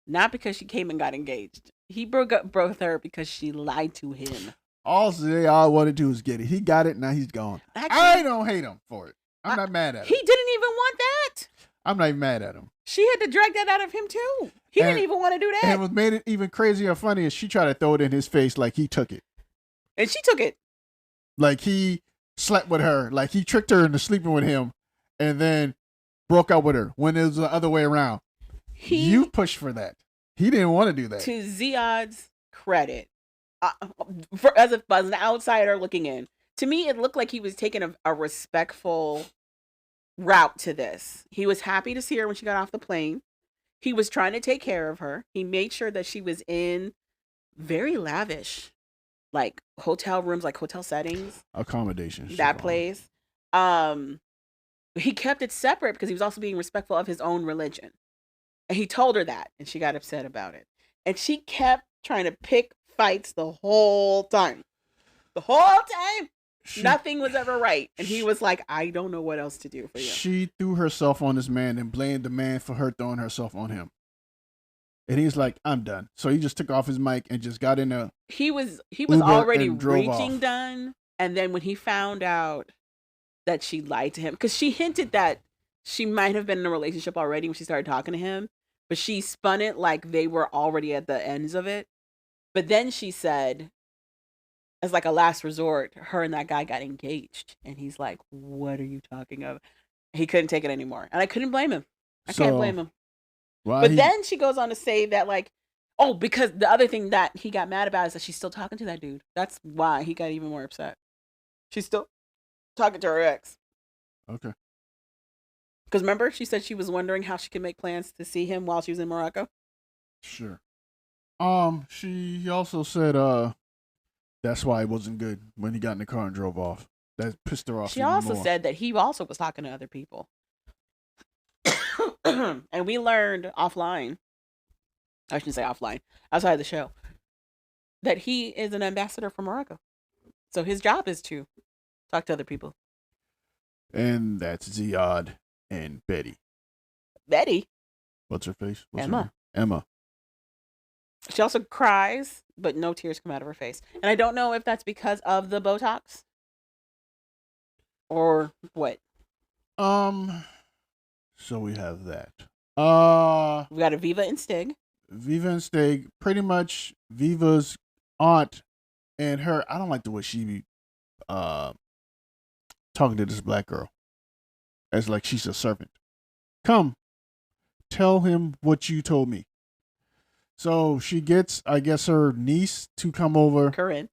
Not because she came and got engaged. He broke up with her because she lied to him. All Ziad wanted to do was get it. He got it, now he's gone. Actually, I don't hate him for it. I'm not mad at him. He didn't even want that. I'm not even mad at him. She had to drag that out of him too. He didn't even want to do that. And what made it even crazier or funny is she tried to throw it in his face like he took it. And she took it. Like he slept with her. Like he tricked her into sleeping with him and then broke up with her when it was the other way around. You pushed for that. He didn't want to do that. To Ziad's credit, as an outsider looking in, to me it looked like he was taking a respectful route to this. He was happy to see her when she got off the plane. He was trying to take care of her. He made sure that she was in very lavish, like hotel rooms, like hotel settings, accommodations. That place. He kept it separate because he was also being respectful of his own religion. And he told her that, and she got upset about it. And she kept trying to pick fights the whole time. The whole time. Nothing was ever right. And he was like, I don't know what else to do for you. She threw herself on this man and blamed the man for her throwing herself on him. And he's like, I'm done. So he just took off his mic and just got in a He was already reaching done. And then when he found out that she lied to him, because she hinted that she might have been in a relationship already when she started talking to him, but she spun it like they were already at the ends of it. But then she said, as like a last resort, her and that guy got engaged. And he's like, what are you talking about? He couldn't take it anymore. And I couldn't blame him. I can't blame him. But then she goes on to say that like, oh, because the other thing that he got mad about is that she's still talking to that dude. That's why he got even more upset. She's still talking to her ex. Okay. Because remember, she said she was wondering how she could make plans to see him while she was in Morocco. Sure. She also said, that's why it wasn't good when he got in the car and drove off. that pissed her off. She also said that he also was talking to other people. And we learned offline, I shouldn't say offline, outside the show, that he is an ambassador for Morocco. So his job is to talk to other people. And that's Ziad and Betty. Betty? What's her face? Emma. Emma. She also cries, but no tears come out of her face. And I don't know if that's because of the Botox or what. So we have that. We got a Viva and Stig. Viva and Stig, pretty much Viva's aunt and her. I don't like the way she be talking to this black girl as like she's a servant. Come, tell him what you told me. So she gets, I guess, her niece to come over, Corinne,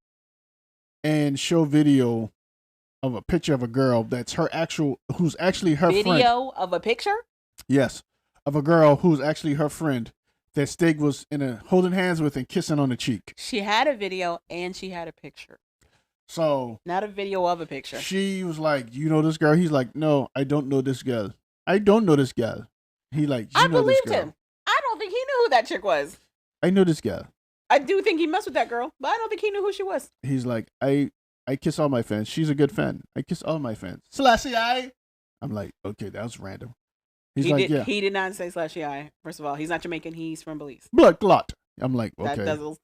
and show video of a picture of a girl that's her actual, who's actually her friend. Video of a picture? Yes, of a girl who's actually her friend that Stig was holding hands with and kissing on the cheek. She had a video and she had a picture. So not a video of a picture. She was like, "You know this girl?" He's like, "No, I don't know this girl. I don't know this girl." He like, I believed him. I don't think he knew who that chick was. I know this girl. I do think he messed with that girl, but I don't think he knew who she was. He's like, I kiss all my fans. She's a good fan. I kiss all my fans. Slashy eye. I'm like, okay, that was random. Yeah. He did not say slashy eye. First of all, he's not Jamaican. He's from Belize. Blood clot. I'm like, okay. That does,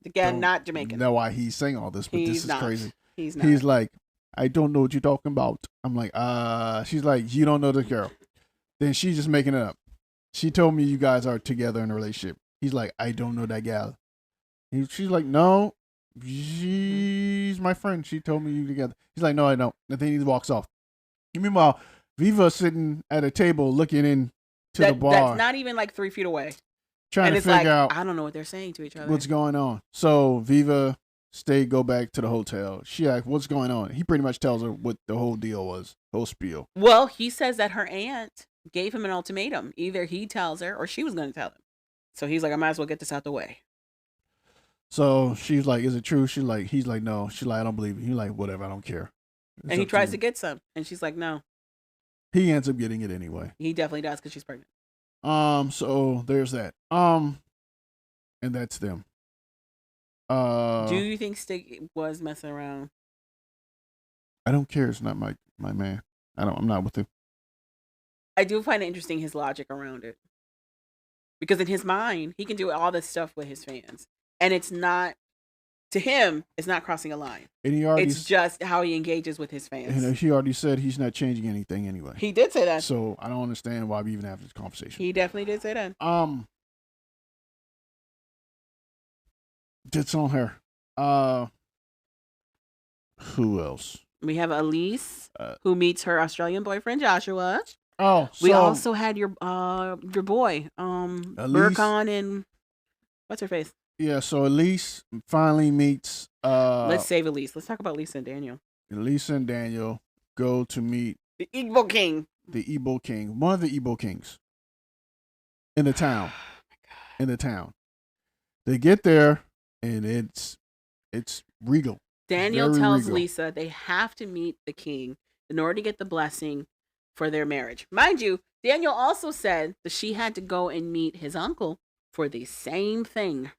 again, not Jamaican. Know why he's saying all this, but this is crazy. He's not. He's like, I don't know what you're talking about. I'm like, she's like, you don't know this girl. Then she's just making it up. She told me you guys are together in a relationship. He's like, I don't know that gal. She's like, no, she's my friend. She told me you together. He's like, no, I don't. And then he walks off. Meanwhile, Viva's sitting at a table looking into the bar. That's not even like 3 feet away. Trying to figure out. I don't know what they're saying to each other. What's going on? So Viva, go back to the hotel. She asks, what's going on? He pretty much tells her what the whole deal was, whole spiel. Well, he says that her aunt gave him an ultimatum. Either he tells her or she was going to tell him. So he's like, I might as well get this out the way. So she's like, is it true? She's like, he's like, no. She's like, I don't believe it. He's like, whatever, I don't care. And he tries to get some. And she's like, no. He ends up getting it anyway. He definitely does because she's pregnant. So there's that. And that's them. Do you think Stig was messing around? I don't care. It's not my man. I'm not with him. I do find it interesting his logic around it. Because in his mind, he can do all this stuff with his fans. And it's not, to him, it's not crossing a line. And it's just how he engages with his fans. And he already said he's not changing anything anyway. He did say that. So I don't understand why we even have this conversation. He definitely did say that. It's on her. Who else? We have Elise, who meets her Australian boyfriend Joshua. Oh, we also had your boy, Burkhan and what's her face? Yeah, so Elise finally meets. Let's save Elise. Let's talk about Lisa and Daniel. Lisa and Daniel go to meet the Igbo King. The Igbo King, one of the Igbo Kings in the town. Oh my God. In the town, they get there and it's regal. Daniel tells regal. Lisa they have to meet the king in order to get the blessing for their marriage. Mind you, Daniel also said that she had to go and meet his uncle for the same thing.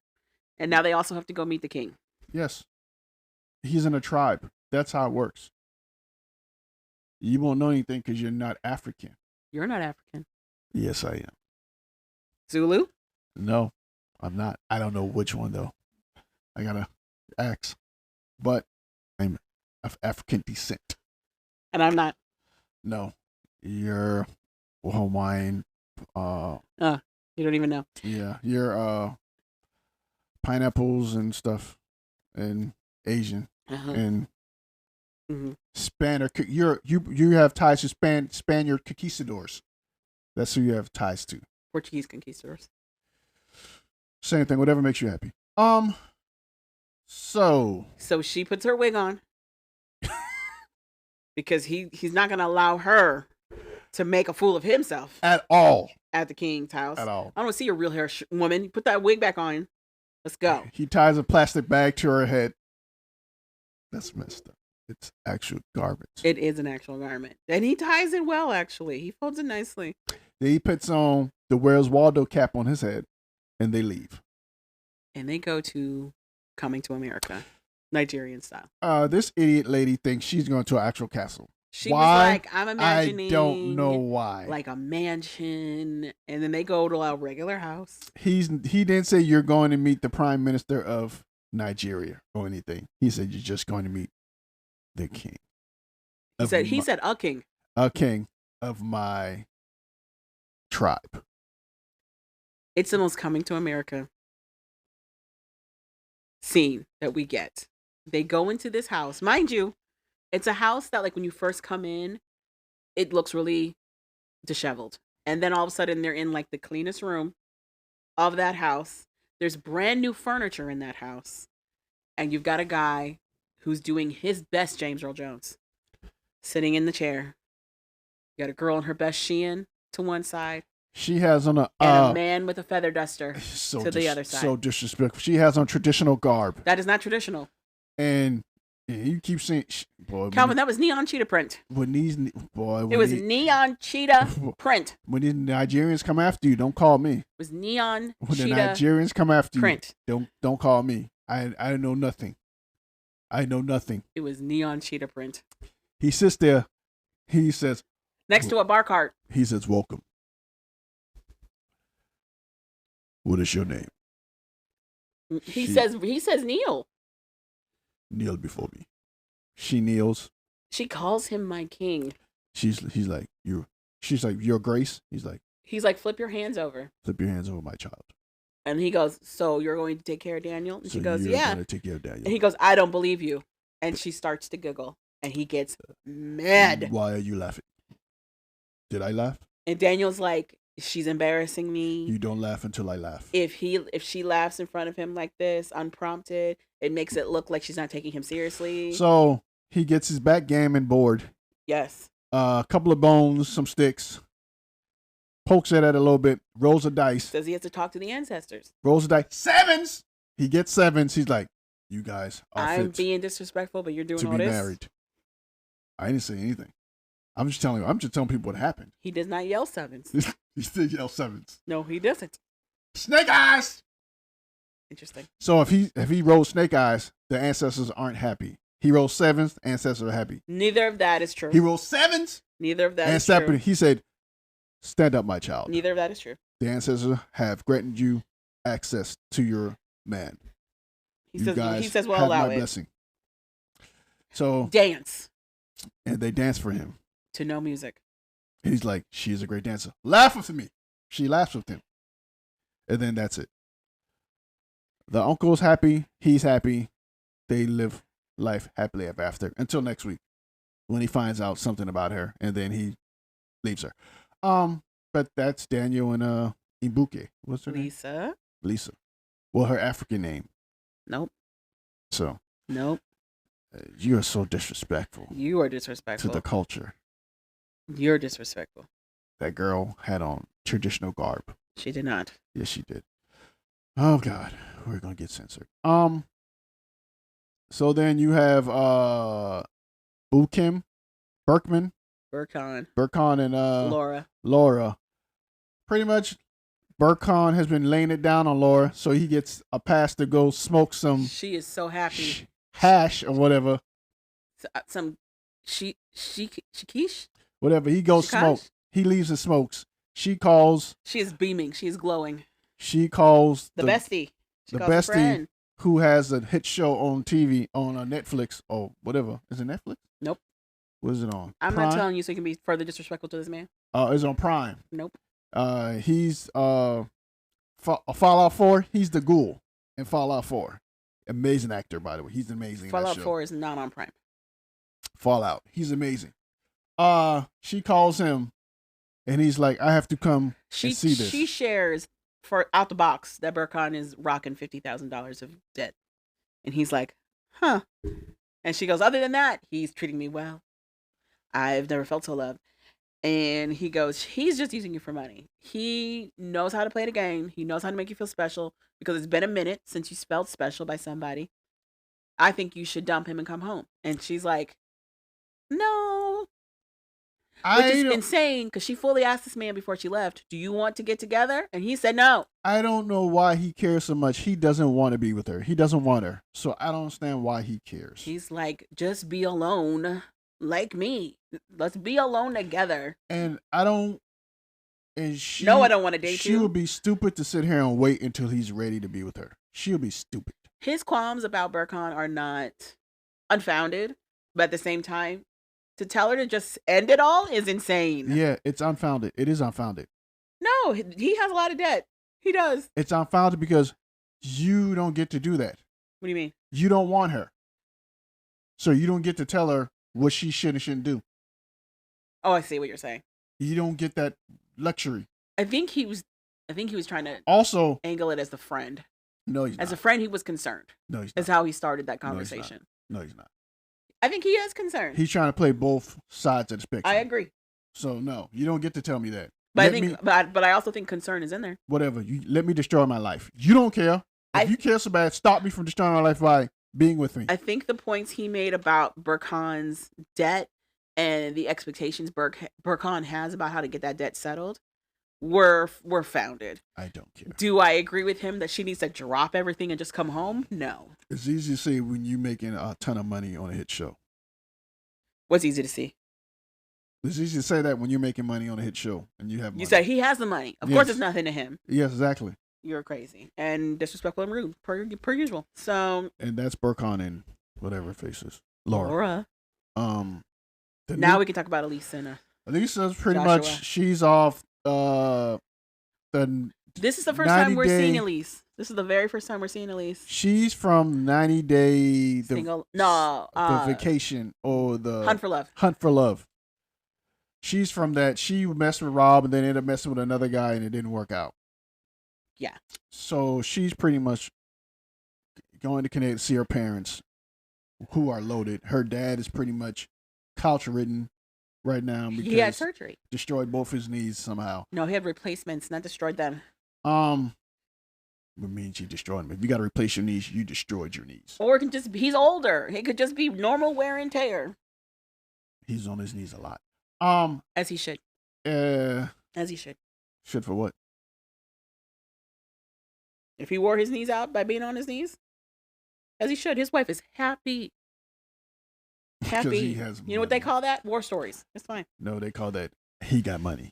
And now they also have to go meet the king. Yes. He's in a tribe. That's how it works. You won't know anything because you're not African. You're not African. Yes, I am. Zulu? No, I'm not. I don't know which one, though. I got to ask. But I'm of African descent. And I'm not. No. You're Hawaiian. You don't even know. Yeah. You're pineapples and stuff. And Asian. And Spaniard. You have ties to Spaniard conquistadors. That's who you have ties to. Portuguese conquistadors. Same thing. Whatever makes you happy. So she puts her wig on because he's not gonna allow her to make a fool of himself at all at the king's house at all. I don't see a real hair woman. Put that wig back on. Let's go. He ties a plastic bag to her head. That's messed up. It's actual garbage. It is an actual garment. And he ties it well, actually. He folds it nicely. Then he puts on the Where's Waldo cap on his head, and they leave. And they go to Coming to America, Nigerian style. This idiot lady thinks she's going to an actual castle. She why? was like, I'm imagining. I don't know why. Like a mansion. And then they go to a regular house. He didn't say you're going to meet the Prime Minister of Nigeria or anything. He said you're just going to meet the king. He said a king. A king of my tribe. It's the most Coming to America scene that we get. They go into this house. Mind you, it's a house that, like, when you first come in, it looks really disheveled. And then all of a sudden, they're in, like, the cleanest room of that house. There's brand new furniture in that house. And you've got a guy who's doing his best James Earl Jones. Sitting in the chair. You got a girl in her best Shein to one side. She has on and a man with a feather duster to the other side. So disrespectful. She has on traditional garb. That is not traditional. And you keep saying, boy, Calvin, that was neon cheetah print. It was neon cheetah print. When these Nigerians come after you, don't call me. It was neon when cheetah the Nigerians come after print. you, don't call me. I know nothing. I know nothing. It was neon cheetah print. He sits there. He says, next to a bar cart. He says, welcome. What is your name? He says kneel. Kneel before me. She kneels. She calls him my king. She's like, your grace. He's like, flip your hands over. Flip your hands over, my child. And he goes, so you're going to take care of Daniel? And she goes, yeah. Going to take care of Daniel. And he goes, I don't believe you. And she starts to giggle. And he gets mad. Why are you laughing? Did I laugh? And Daniel's like, she's embarrassing me. You don't laugh until I laugh. If she laughs in front of him like this, unprompted, it makes it look like she's not taking him seriously. So he gets his backgammon board. Yes. A couple of bones, some sticks. Pokes at it a little bit. Rolls a dice. Says he has to talk to the ancestors. Rolls a dice. Sevens. He gets sevens. He's like, you guys are I'm fit being disrespectful, but you're doing to all be this. married. I didn't say anything. I'm just telling people what happened. He does not yell sevens. He still yells sevens. No, he doesn't. Snake eyes. Interesting. So if he rolls snake eyes, the ancestors aren't happy. He rolls sevens, ancestors are happy. Neither of that is true. He rolls sevens. Neither of that is true. He said, stand up, my child. Neither of that is true. The ancestors have granted you access to your man. He says, well, allow it. Blessing. So dance. And they dance for him. To no music. And he's like, she is a great dancer. Laugh with me. She laughs with him. And then that's it. The uncle's happy. He's happy. They live life happily ever after until next week when he finds out something about her and then he leaves her. But that's Daniel and Ibuke. What's her name? Lisa. Well, her African name. Nope. So. Nope. You are so disrespectful. You are disrespectful. To the culture. You're disrespectful. That girl had on traditional garb. She did not. Yes, she did. Oh God, we're gonna get censored. So then you have Burkhan and Laura. Pretty much, Burkhan has been laying it down on Laura, so he gets a pass to go smoke some. She is so happy. Hash or whatever. Some shekish. Whatever. He goes smoke. He leaves and smokes. She calls. She is beaming. She is glowing. She calls the bestie. The bestie who has a hit show on TV on Netflix or whatever. Is it Netflix? Nope. What is it on? I'm not telling you so you can be further disrespectful to this man. It's on Prime. Nope. He's Fallout 4. He's the ghoul in Fallout 4. Amazing actor, by the way. He's amazing. Fallout 4 is not on Prime. Fallout. He's amazing. She calls him, and he's like, "I have to come and see this." She shares for out the box that Burkhan is rocking $50,000 of debt, and he's like, "Huh?" And she goes, "Other than that, he's treating me well. I've never felt so loved." And he goes, "He's just using you for money. He knows how to play the game. He knows how to make you feel special because it's been a minute since you felt special by somebody. I think you should dump him and come home." And she's like, No. Which is insane because she fully asked this man before she left, do you want to get together? And he said no. I don't know why he cares so much. He doesn't want to be with her. He doesn't want her. So I don't understand why he cares. He's like, just be alone like me. Let's be alone together. And I don't. And she. No, I don't want to date you. you. She would be stupid to sit here and wait until he's ready to be with her. She'll be stupid. His qualms about Burkhan are not unfounded, but at the same time, to tell her to just end it all is insane. Yeah, it's unfounded. It is unfounded. No, he has a lot of debt. He does. It's unfounded because you don't get to do that. What do you mean? You don't want her. So you don't get to tell her what she should and shouldn't do. Oh, I see what you're saying. You don't get that luxury. I think he was trying to also angle it as the friend. No, he's not. As a friend, he was concerned. No, he's not. That's how he started that conversation. No, he's not. I think he is concerned. He's trying to play both sides of the spectrum. I agree. So no, you don't get to tell me that. But but I also think concern is in there. Whatever. You let me destroy my life. You don't care. If you care so bad, stop me from destroying my life by being with me. I think the points he made about Burkhan's debt and the expectations Burkhan has about how to get that debt settled were founded. I don't care. Do I agree with him that she needs to drop everything and just come home? No. It's easy to say when you're making a ton of money on a hit show. What's easy to see? It's easy to say that when you're making money on a hit show and you have money. You say he has the money. Of course it's nothing to him. Yes, exactly. You're crazy and disrespectful and rude per usual. So. And that's Burkhan and whatever faces. Laura. Now we can talk about Elisa and Elisa's pretty much, she's off This is the first time we're seeing Elise. This is the very first time we're seeing Elise. She's from 90 Day the Vacation or the Hunt for Love. Hunt for Love. She's from that. She messed with Rob and then ended up messing with another guy and it didn't work out. Yeah. So she's pretty much going to Connecticut to see her parents who are loaded. Her dad is pretty much couch ridden right now because he had surgery. Destroyed both his knees somehow. No, he had replacements, not destroyed them. What means you destroyed them? If you got to replace your knees, you destroyed your knees. Or it can just be, he's older. It could just be normal wear and tear. He's on his knees a lot. As he should. As he should. Should for what? If he wore his knees out by being on his knees, as he should. His wife is happy. Happy. He has you know what they call that? War stories. It's fine. No, they call that he got money.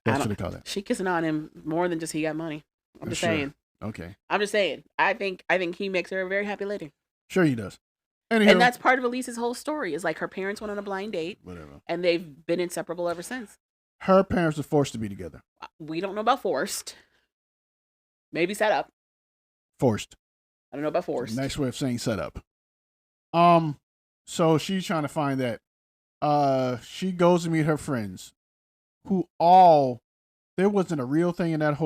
That's what they call that. She kissing on him more than just he got money. I'm just saying. Okay. I'm just saying. I think he makes her a very happy lady. Sure he does. Anyhow, and that's part of Elise's whole story. Is like her parents went on a blind date. Whatever. And they've been inseparable ever since. Her parents were forced to be together. We don't know about forced. Maybe set up. Forced. I don't know about forced. Nice way of saying set up. So she's trying to find that. She goes to meet her friends, who there wasn't a real thing in at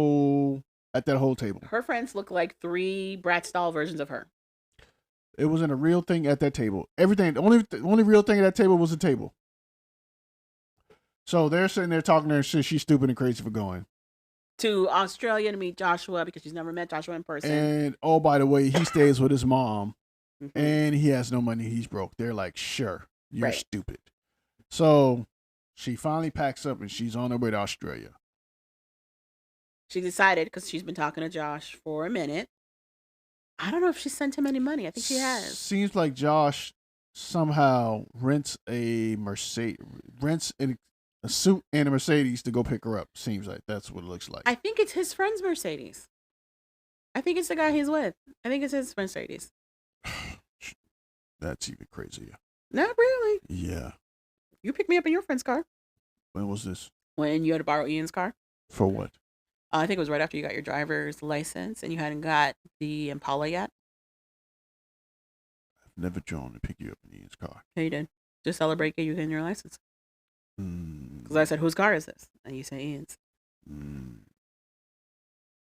that whole table. Her friends look like 3 Bratz doll versions of her. It wasn't a real thing at that table. Everything, the only real thing at that table was the table. So they're sitting there talking to her. She's stupid and crazy for going to Australia to meet Joshua because she's never met Joshua in person. And oh, by the way, he stays with his mom, and he has no money. He's broke. They're like, sure, you're stupid. So she finally packs up and she's on her way to Australia. She decided, because she's been talking to Josh for a minute. I don't know if she sent him any money. I think she has. Seems like Josh somehow rents a suit and a Mercedes to go pick her up. Seems like that's what it looks like. I think it's his friend's Mercedes. I think it's the guy he's with. I think it's his Mercedes. That's even crazier. Not really. Yeah. You picked me up in your friend's car. When was this? When you had to borrow Ian's car. For what? I think it was right after you got your driver's license and you hadn't got the Impala yet. I've never drawn to pick you up in Ian's car. Yeah, you did. Just celebrate getting your license. Because I said, whose car is this? And you said Ian's.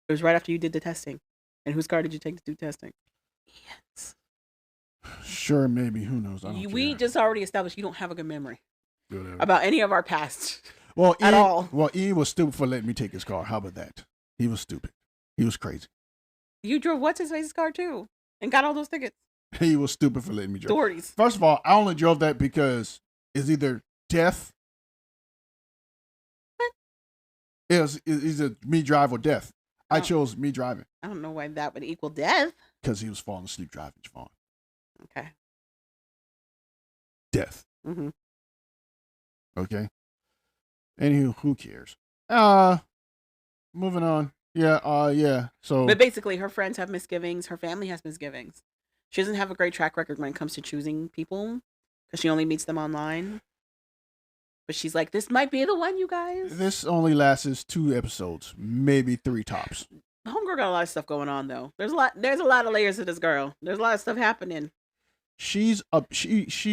It was right after you did the testing. And whose car did you take to do testing? Ian's. Sure, maybe. Who knows? We just already established you don't have a good memory. Whatever. About any of our past. Well, at all. Well, Ian was stupid for letting me take his car. How about that? He was stupid. He was crazy. You drove what's his face's car too, and got all those tickets. He was stupid for letting me drive. Authorities. First of all, I only drove that because it's either death. It's either me drive or death. I chose me driving. I don't know why that would equal death. Because he was falling asleep driving Javon. Okay. Death. Mm-hmm. Okay. Anywho, who cares? Moving on. Yeah. So, but basically, her friends have misgivings. Her family has misgivings. She doesn't have a great track record when it comes to choosing people because she only meets them online. But she's like, this might be the one, you guys. This only lasts 2 episodes, maybe 3 tops. Homegirl got a lot of stuff going on though. There's a lot of layers to this girl. There's a lot of stuff happening. She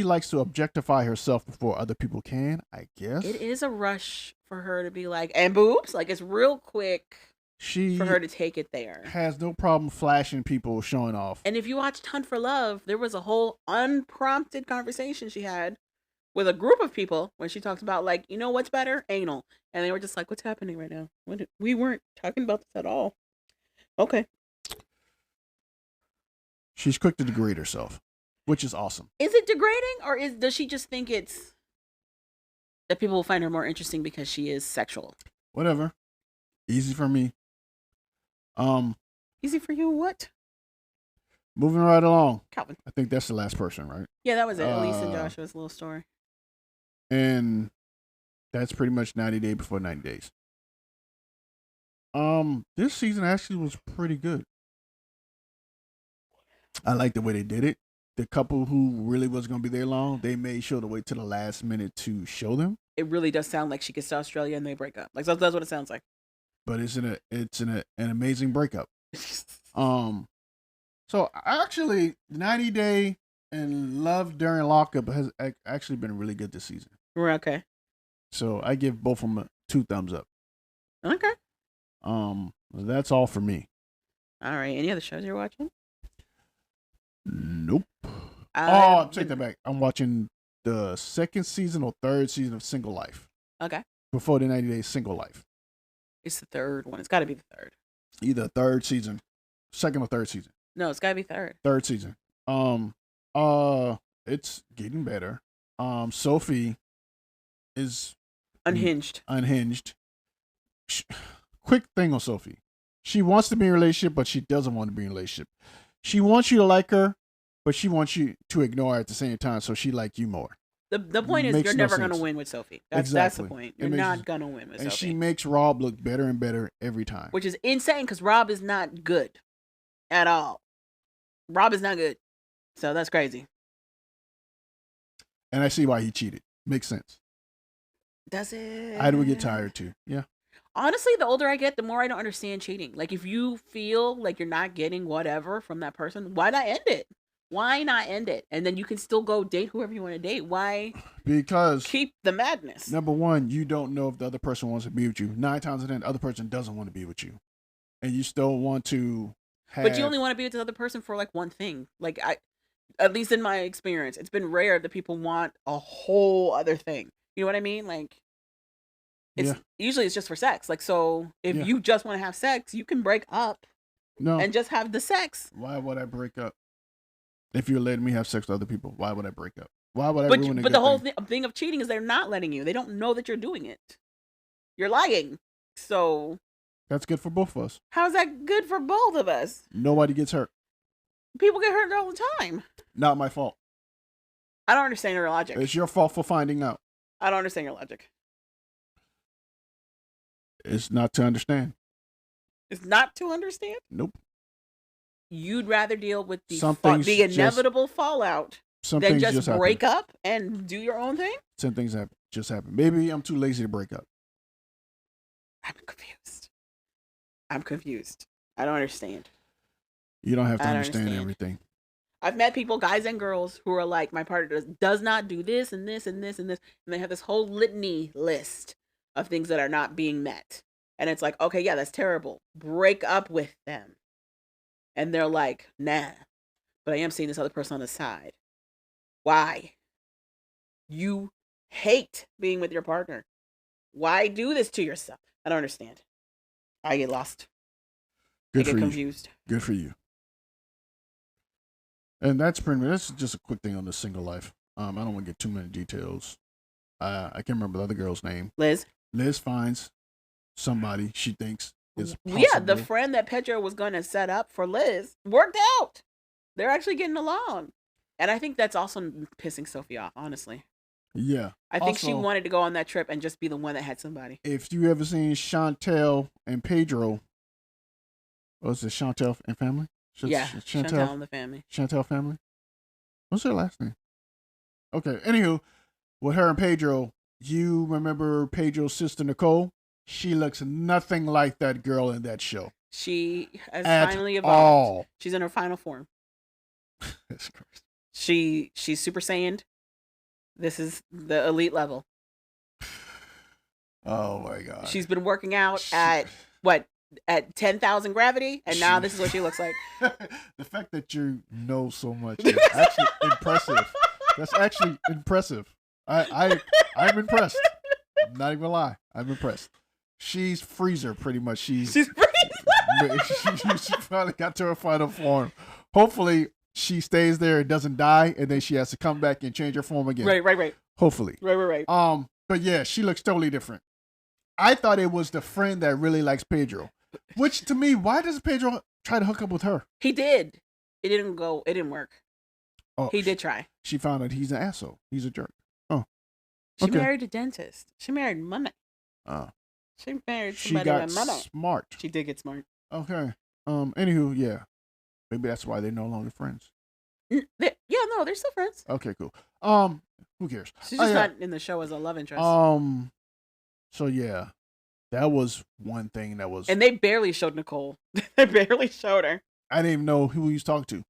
likes to objectify herself before other people can, I guess. It is a rush for her to be like, and boobs, like it's real quick for her to take it there. Has no problem flashing people showing off. And if you watched Hunt for Love, there was a whole unprompted conversation she had with a group of people when she talked about like, you know what's better? Anal. And they were just like, what's happening right now? We weren't talking about this at all. Okay. She's quick to degrade herself, which is awesome. Is it degrading, or does she just think it's that people will find her more interesting because she is sexual? Whatever. Easy for me. Easy for you, what? Moving right along. Calvin. I think that's the last person, right? Yeah, that was it. Elise and Joshua's little story. And that's pretty much 90 Day Before 90 Days. This season actually was pretty good. I like the way they did it. The couple who really was going to be there long, they made sure to wait till the last minute to show them. It really does sound like she gets to Australia and they break up. Like that's what it sounds like. But it's an amazing breakup. So actually, 90 Day and Love During Lockup has actually been really good this season. We're okay. So I give both of them 2 thumbs up. Okay. That's all for me. All right. Any other shows you're watching? Nope. Take that back. I'm watching the 2nd season or 3rd season of Single Life. Okay. Before the 90 Days Single Life. It's the 3rd one. It's got to be the 3rd. Either 3rd season, 2nd or 3rd season. No, it's got to be 3rd. 3rd season. It's getting better. Sophie is unhinged. Quick thing on Sophie. She wants to be in a relationship, but she doesn't want to be in a relationship. She wants you to like her, but she wants you to ignore her at the same time, so she like you more. The point is, you're never going to win with Sophie. That's the point. You're not going to win with Sophie. And she makes Rob look better and better every time. Which is insane, because Rob is not good at all. Rob is not good. So that's crazy. And I see why he cheated. Makes sense. Does it? I would get tired too. Yeah. Honestly, the older I get, the more I don't understand cheating. Like, if you feel like you're not getting whatever from that person, why not end it? Why not end it? And then you can still go date whoever you want to date. Why? Because keep the madness. Number one, you don't know if the other person wants to be with you. 9 times out of 10, the other person doesn't want to be with you. And you still want to have... But you only want to be with the other person for, like, one thing. Like, at least in my experience, it's been rare that people want a whole other thing. You know what I mean? Like, usually it's just for sex. Like, so if you just want to have sex, you can break up and just have the sex. Why would I break up? If you're letting me have sex with other people, why would I break up? Why would I ruin it? But the whole thing of cheating is they're not letting you. They don't know that you're doing it. You're lying. So that's good for both of us. How's that good for both of us? Nobody gets hurt. People get hurt all the time. Not my fault. I don't understand your logic. It's your fault for finding out. I don't understand your logic. It's not to understand. It's not to understand? Nope. You'd rather deal with the inevitable fallout than just break up and do your own thing? Some things just happen. Maybe I'm too lazy to break up. I'm confused. I don't understand. You don't have to understand everything. I've met people, guys and girls, who are like, my partner does not do this and this and this and this. And they have this whole litany list of things that are not being met. And it's like, okay, yeah, that's terrible. Break up with them. And they're like, nah, but I am seeing this other person on the side. Why? You hate being with your partner. Why do this to yourself? I don't understand. I get lost. I get confused. Good for you. And that's pretty much, that's just a quick thing on the single life. I don't want to get too many details. I can't remember the other girl's name. Liz. Liz finds somebody she thinks is possible. Yeah, the friend that Pedro was going to set up for Liz worked out. They're actually getting along. And I think that's also pissing Sophie off, honestly. Yeah. I think she wanted to go on that trip and just be the one that had somebody. If you ever seen Chantel and Pedro, was it Chantel and Family? Chantel and the Family. Chantel Family? What's her last name? Okay, anywho, with her and Pedro, you remember Pedro's sister Nicole? She looks nothing like that girl in that show. She has At finally evolved. All. She's in her final form. That's crazy. She's Super Saiyan. This is the elite level. Oh my god. She's been working out at 10,000 gravity, and now this is what she looks like. The fact that you know so much is actually impressive. That's actually impressive. I'm impressed. I'm not even gonna lie. I'm impressed. She's Freezer, pretty much. She's Freezer. She finally got to her final form. Hopefully, she stays there and doesn't die, and then she has to come back and change her form again. Right. Hopefully. Right. But yeah, she looks totally different. I thought it was the friend that really likes Pedro. Which, to me, why does Pedro try to hook up with her? He did. It didn't work. Oh, he did try. She found out he's an asshole. He's a jerk. Oh. She married a dentist. She married money. Oh. She married somebody with money. Smart. She did get smart. Okay. Anywho, yeah. Maybe that's why they're no longer friends. They're still friends. Okay, cool. Who cares? She's just not in the show as a love interest. So yeah, that was one thing that was. And they barely showed Nicole. They barely showed her. I didn't even know who he was talking to.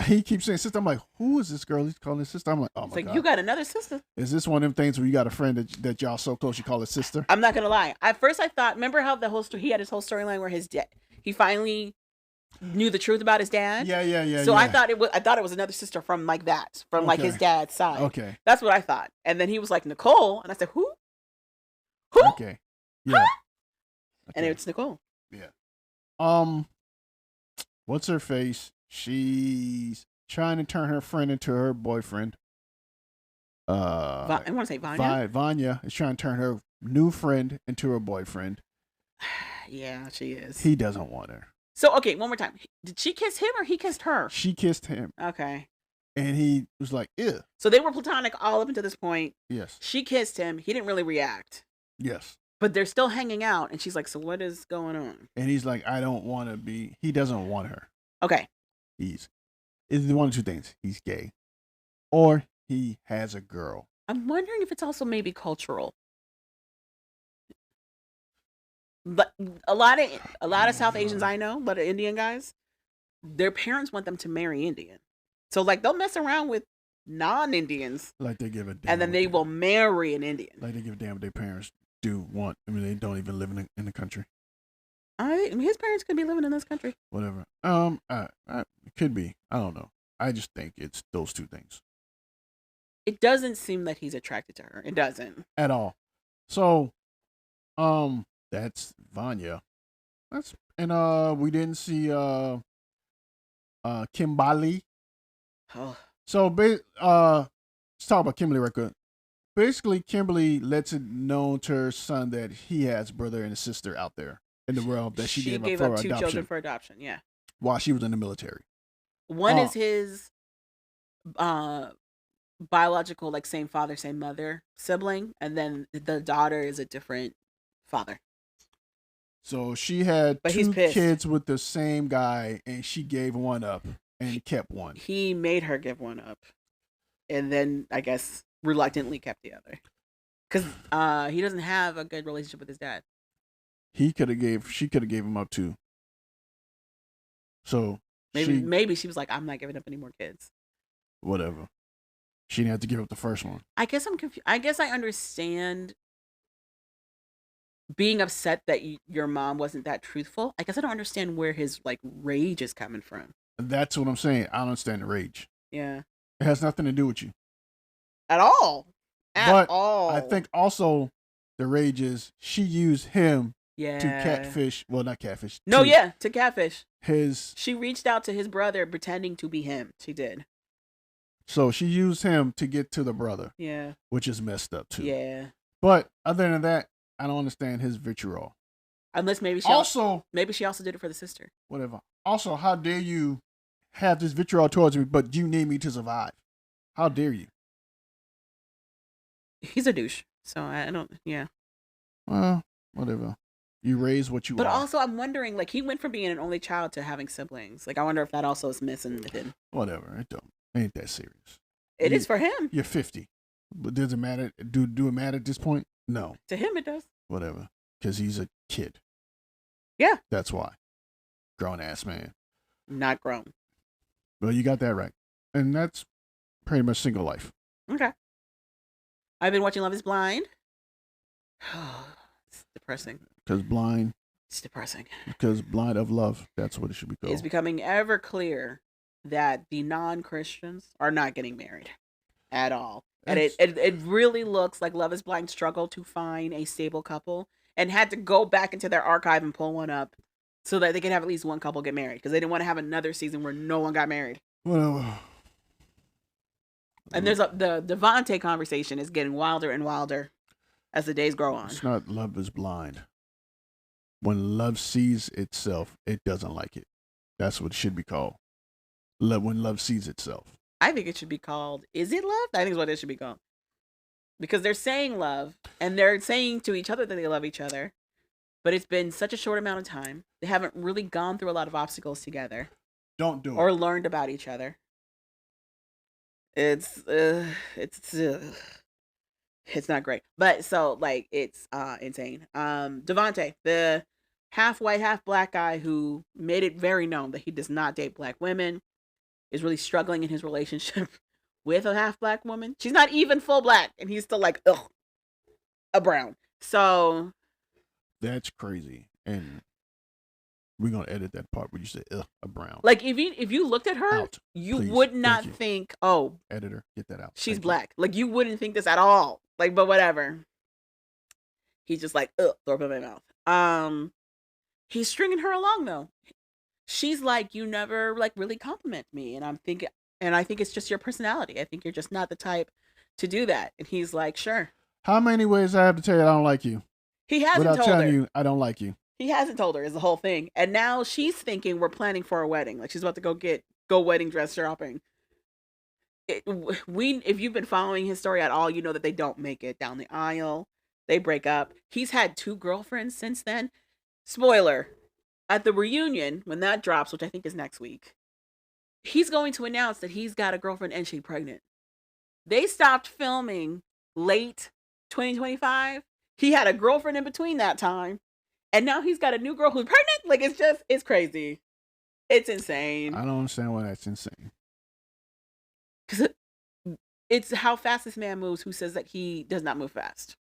He keeps saying sister. I'm like, who is this girl? He's calling his sister. I'm like, oh my god. You got another sister. Is this one of them things where you got a friend that y'all so close you call it sister? I'm not gonna lie. At first, I thought. Remember how he had his whole storyline where he finally knew the truth about his dad. Yeah. So I thought it was another sister from like that, from like his dad's side. Okay. That's what I thought. And then he was like Nicole, and I said, who? Okay. Yeah. Huh? Okay. And it's Nicole. Yeah. What's her face? She's trying to turn her friend into her boyfriend. I want to say Vanya. Vanya is trying to turn her new friend into her boyfriend. Yeah, she is. He doesn't want her. So, okay, one more time. Did she kiss him or he kissed her? She kissed him. Okay. And he was like, ew. So they were platonic all up until this point. Yes. She kissed him. He didn't really react. Yes. But they're still hanging out. And she's like, so what is going on? And he's like, I don't want to be. He doesn't want her. Okay. It's one of two things. He's gay. Or he has a girl. I'm wondering if it's also maybe cultural. But a lot of South Asians I know, a lot of Indian guys, their parents want them to marry Indian. So like they'll mess around with non-Indians. Like they give a damn. And then they will marry an Indian. Like they give a damn what their parents do want. I mean, they don't even live in the country. His parents could be living in this country. Whatever. It could be. I don't know. I just think it's those two things. It doesn't seem that he's attracted to her. It doesn't. At all. So, that's Vanya. We didn't see Kimberly. Oh. So let's talk about Kimberly real quick. Basically, Kimberly lets it known to her son that he has a brother and a sister out there in the world that she gave up for two adoption. children for adoption. Yeah. While she was in the military. One is his biological, like same father, same mother sibling, and then the daughter is a different father. So she had two kids with the same guy, and she gave one up and kept one. He made her give one up, and then I guess reluctantly kept the other, because he doesn't have a good relationship with his dad. She could have gave him up too. So maybe she was like, I'm not giving up any more kids. Whatever. She didn't have to give up the first one. I guess I'm confused. I guess I understand being upset that your mom wasn't that truthful. I guess I don't understand where his like rage is coming from. That's what I'm saying. I don't understand the rage. Yeah. It has nothing to do with you. At all. At all. I think also the rage is she used him Yeah. To catfish. Well, not catfish. No, yeah, to catfish. She reached out to his brother pretending to be him. She did. So she used him to get to the brother. Yeah. Which is messed up too. Yeah. But other than that, I don't understand his vitriol. Unless maybe she also did it for the sister. Whatever. Also, how dare you have this vitriol towards me, but you need me to survive? How dare you? He's a douche. So I don't. Yeah. Well, whatever. You raise what you. But also, I'm wondering, like, he went from being an only child to having siblings. Like, I wonder if that also is missing with him. Whatever. It ain't that serious. It is for him. You're 50. But does it matter? Do it matter at this point? No. To him, it does. Whatever. Because he's a kid. Yeah. That's why. Grown ass man. Not grown. Well, you got that right. And that's pretty much single life. Okay. I've been watching Love is Blind. It's depressing. Because blind. It's depressing. Because blind of love. That's what it should be called. It's becoming ever clear that the non-Christians are not getting married at all. And it really looks like Love is Blind struggled to find a stable couple and had to go back into their archive and pull one up so that they could have at least one couple get married because they didn't want to have another season where no one got married. Well, and there's the Devontae conversation is getting wilder and wilder as the days grow on. It's not Love is Blind. When love sees itself, it doesn't like it. That's what it should be called. When love sees itself. I think it should be called, is it love? I think it's what it should be called. Because they're saying love, and they're saying to each other that they love each other, but it's been such a short amount of time. They haven't really gone through a lot of obstacles together. Don't do it. Or learned about each other. It's not great. But so, like, it's insane. Devontae, the half white, half black guy who made it very known that he does not date black women, is really struggling in his relationship with a half black woman. She's not even full black, and he's still like, ugh, a brown. So that's crazy. And we're gonna edit that part where you say, ugh, a brown. Like if you looked at her, you would not think, oh, editor, get that out. She's black. Like you wouldn't think this at all. Like, but whatever. He's just like, ugh, throw up in my mouth. He's stringing her along though. She's like, you never like really compliment me. And I think it's just your personality. I think you're just not the type to do that. And he's like, sure. How many ways I have to tell you I don't like you? He hasn't without told telling her. You I don't like you. He hasn't told her is the whole thing. And now she's thinking we're planning for a wedding. Like she's about to go wedding dress shopping. If you've been following his story at all, you know that they don't make it down the aisle. They break up. He's had 2 girlfriends since then. Spoiler. At the reunion, when that drops, which I think is next week, he's going to announce that he's got a girlfriend and she's pregnant. They stopped filming late 2025. He had a girlfriend in between that time. And now he's got a new girl who's pregnant. Like, it's crazy. It's insane. I don't understand why that's insane. Because it's how fast this man moves who says that he does not move fast.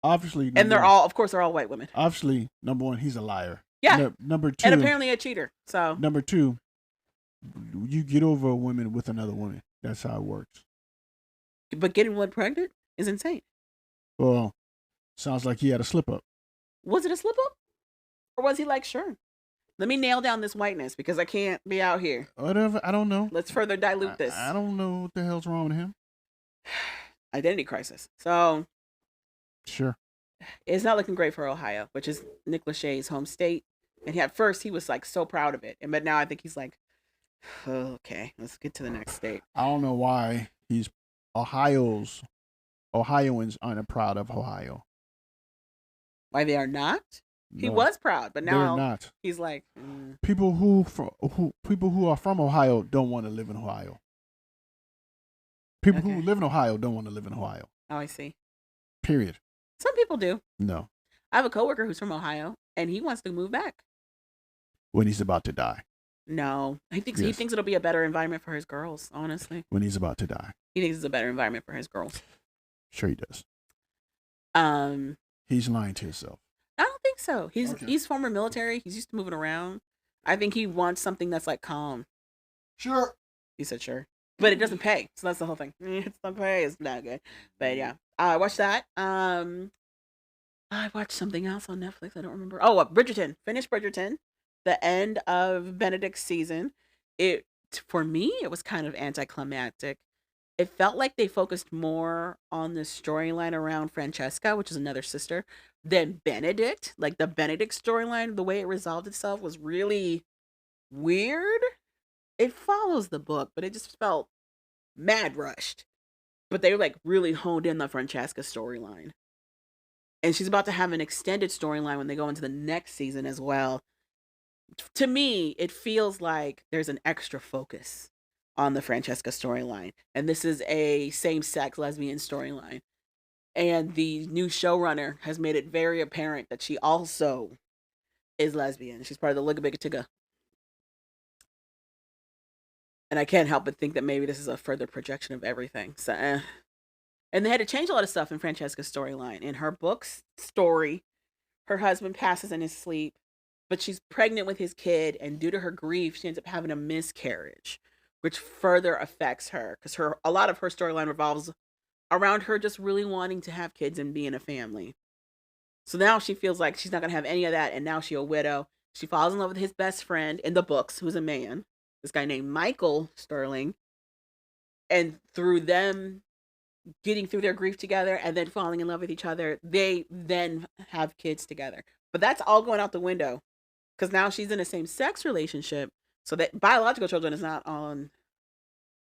Obviously. And they're all white women. Obviously, number 1, he's a liar. Yeah. Number 2. And apparently a cheater. So. Number 2, you get over a woman with another woman. That's how it works. But getting one pregnant is insane. Well, sounds like he had a slip up. Was it a slip up? Or was he like, sure, let me nail down this whiteness because I can't be out here. Whatever. I don't know. Let's further dilute this. I don't know what the hell's wrong with him. Identity crisis. So. Sure. It's not looking great for Ohio, which is Nick Lachey's home state. And at first he was like so proud of it. But now I think he's like, okay, let's get to the next state. I don't know why Ohioans aren't proud of Ohio. Why they are not? No, he was proud, but now they're not. He's like people who are from Ohio don't want to live in Ohio. People who live in Ohio don't want to live in Ohio. Oh, I see. Period. Some people do. No. I have a coworker who's from Ohio, and he wants to move back. When he's about to die. No, he thinks it'll be a better environment for his girls. Honestly. When he's about to die. He thinks it's a better environment for his girls. Sure, he does. He's lying to himself. I don't think so. He's former military. He's used to moving around. I think he wants something that's like calm. Sure. He said sure. But it doesn't pay. So that's the whole thing. It's not pay. It's not good. But yeah. I watched that. I watched something else on Netflix. I don't remember. Oh, Bridgerton. Finished Bridgerton. The end of Benedict's season. For me, it was kind of anticlimactic. It felt like they focused more on the storyline around Francesca, which is another sister, than Benedict. Like the Benedict storyline, the way it resolved itself was really weird. It follows the book, but it just felt mad rushed. But they were like really honed in the Francesca storyline. And she's about to have an extended storyline when they go into the next season as well. To me, it feels like there's an extra focus on the Francesca storyline. And this is a same-sex lesbian storyline. And the new showrunner has made it very apparent that she also is lesbian. She's part of the Ligabigatiga. And I can't help but think that maybe this is a further projection of everything. So, And they had to change a lot of stuff in Francesca's storyline. In her book's story, her husband passes in his sleep, but she's pregnant with his kid, and due to her grief, she ends up having a miscarriage, which further affects her because a lot of her storyline revolves around her just really wanting to have kids and be in a family. So now she feels like she's not going to have any of that, and now she's a widow. She falls in love with his best friend in the books, who's a man, this guy named Michael Sterling, and through them getting through their grief together and then falling in love with each other, they then have kids together. But that's all going out the window because now she's in a same-sex relationship, so that biological children is not on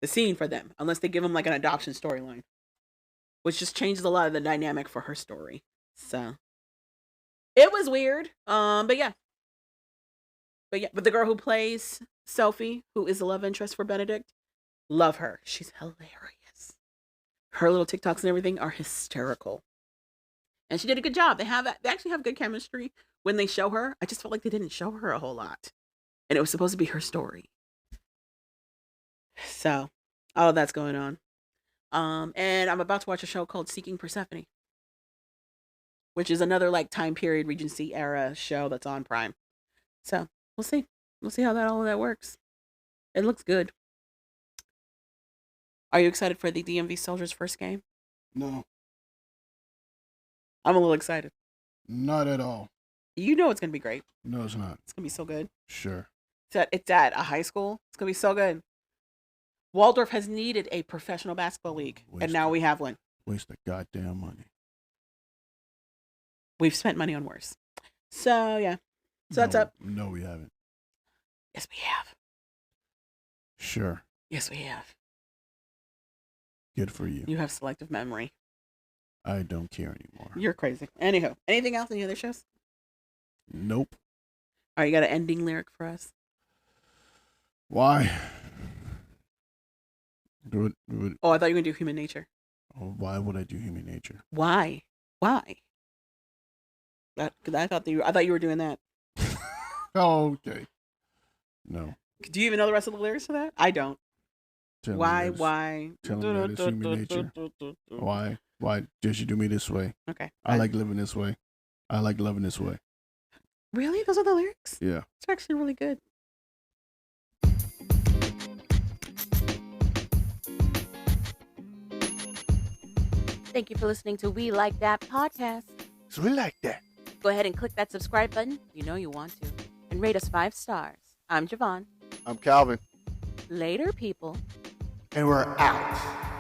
the scene for them unless they give them like an adoption storyline, which just changes a lot of the dynamic for her story. So it was weird. But the girl who plays Sophie, who is the love interest for Benedict, love her. She's hilarious. Her little TikToks and everything are hysterical. And she did a good job. They actually have good chemistry when they show her. I just felt like they didn't show her a whole lot. And it was supposed to be her story. So, all of that's going on. And I'm about to watch a show called Seeking Persephone, which is another like time period Regency era show that's on Prime. So, we'll see. We'll see how all of that works. It looks good. Are you excited for the DMV Soldiers' first game? No. I'm a little excited. Not at all. You know it's going to be great. No, it's not. It's going to be so good. Sure. It's at a high school. It's going to be so good. Waldorf has needed a professional basketball league, and now we have one. Waste of goddamn money. We've spent money on worse. So, yeah. So that's up. No, we haven't. Yes, we have. Sure. Yes, we have. Good for you. You have selective memory. I don't care anymore. You're crazy. Anyhow, anything else? Any other shows? Nope. All right, you got an ending lyric for us? Why? Oh, I thought you were going to do Human Nature. Oh, why would I do Human Nature? Why? I thought you were doing that. Oh, okay. No. Do you even know the rest of the lyrics to that? I don't. Why? Tell me that it's human nature. Why did you do me this way? Okay. I like living this way. I like loving this way. Really? Those are the lyrics? Yeah. It's actually really good. Thank you for listening to We Like That podcast. So we like that. Go ahead and click that subscribe button. You know you want to. And rate us 5 stars. I'm Javon. I'm Calvin. Later, people. And we're out.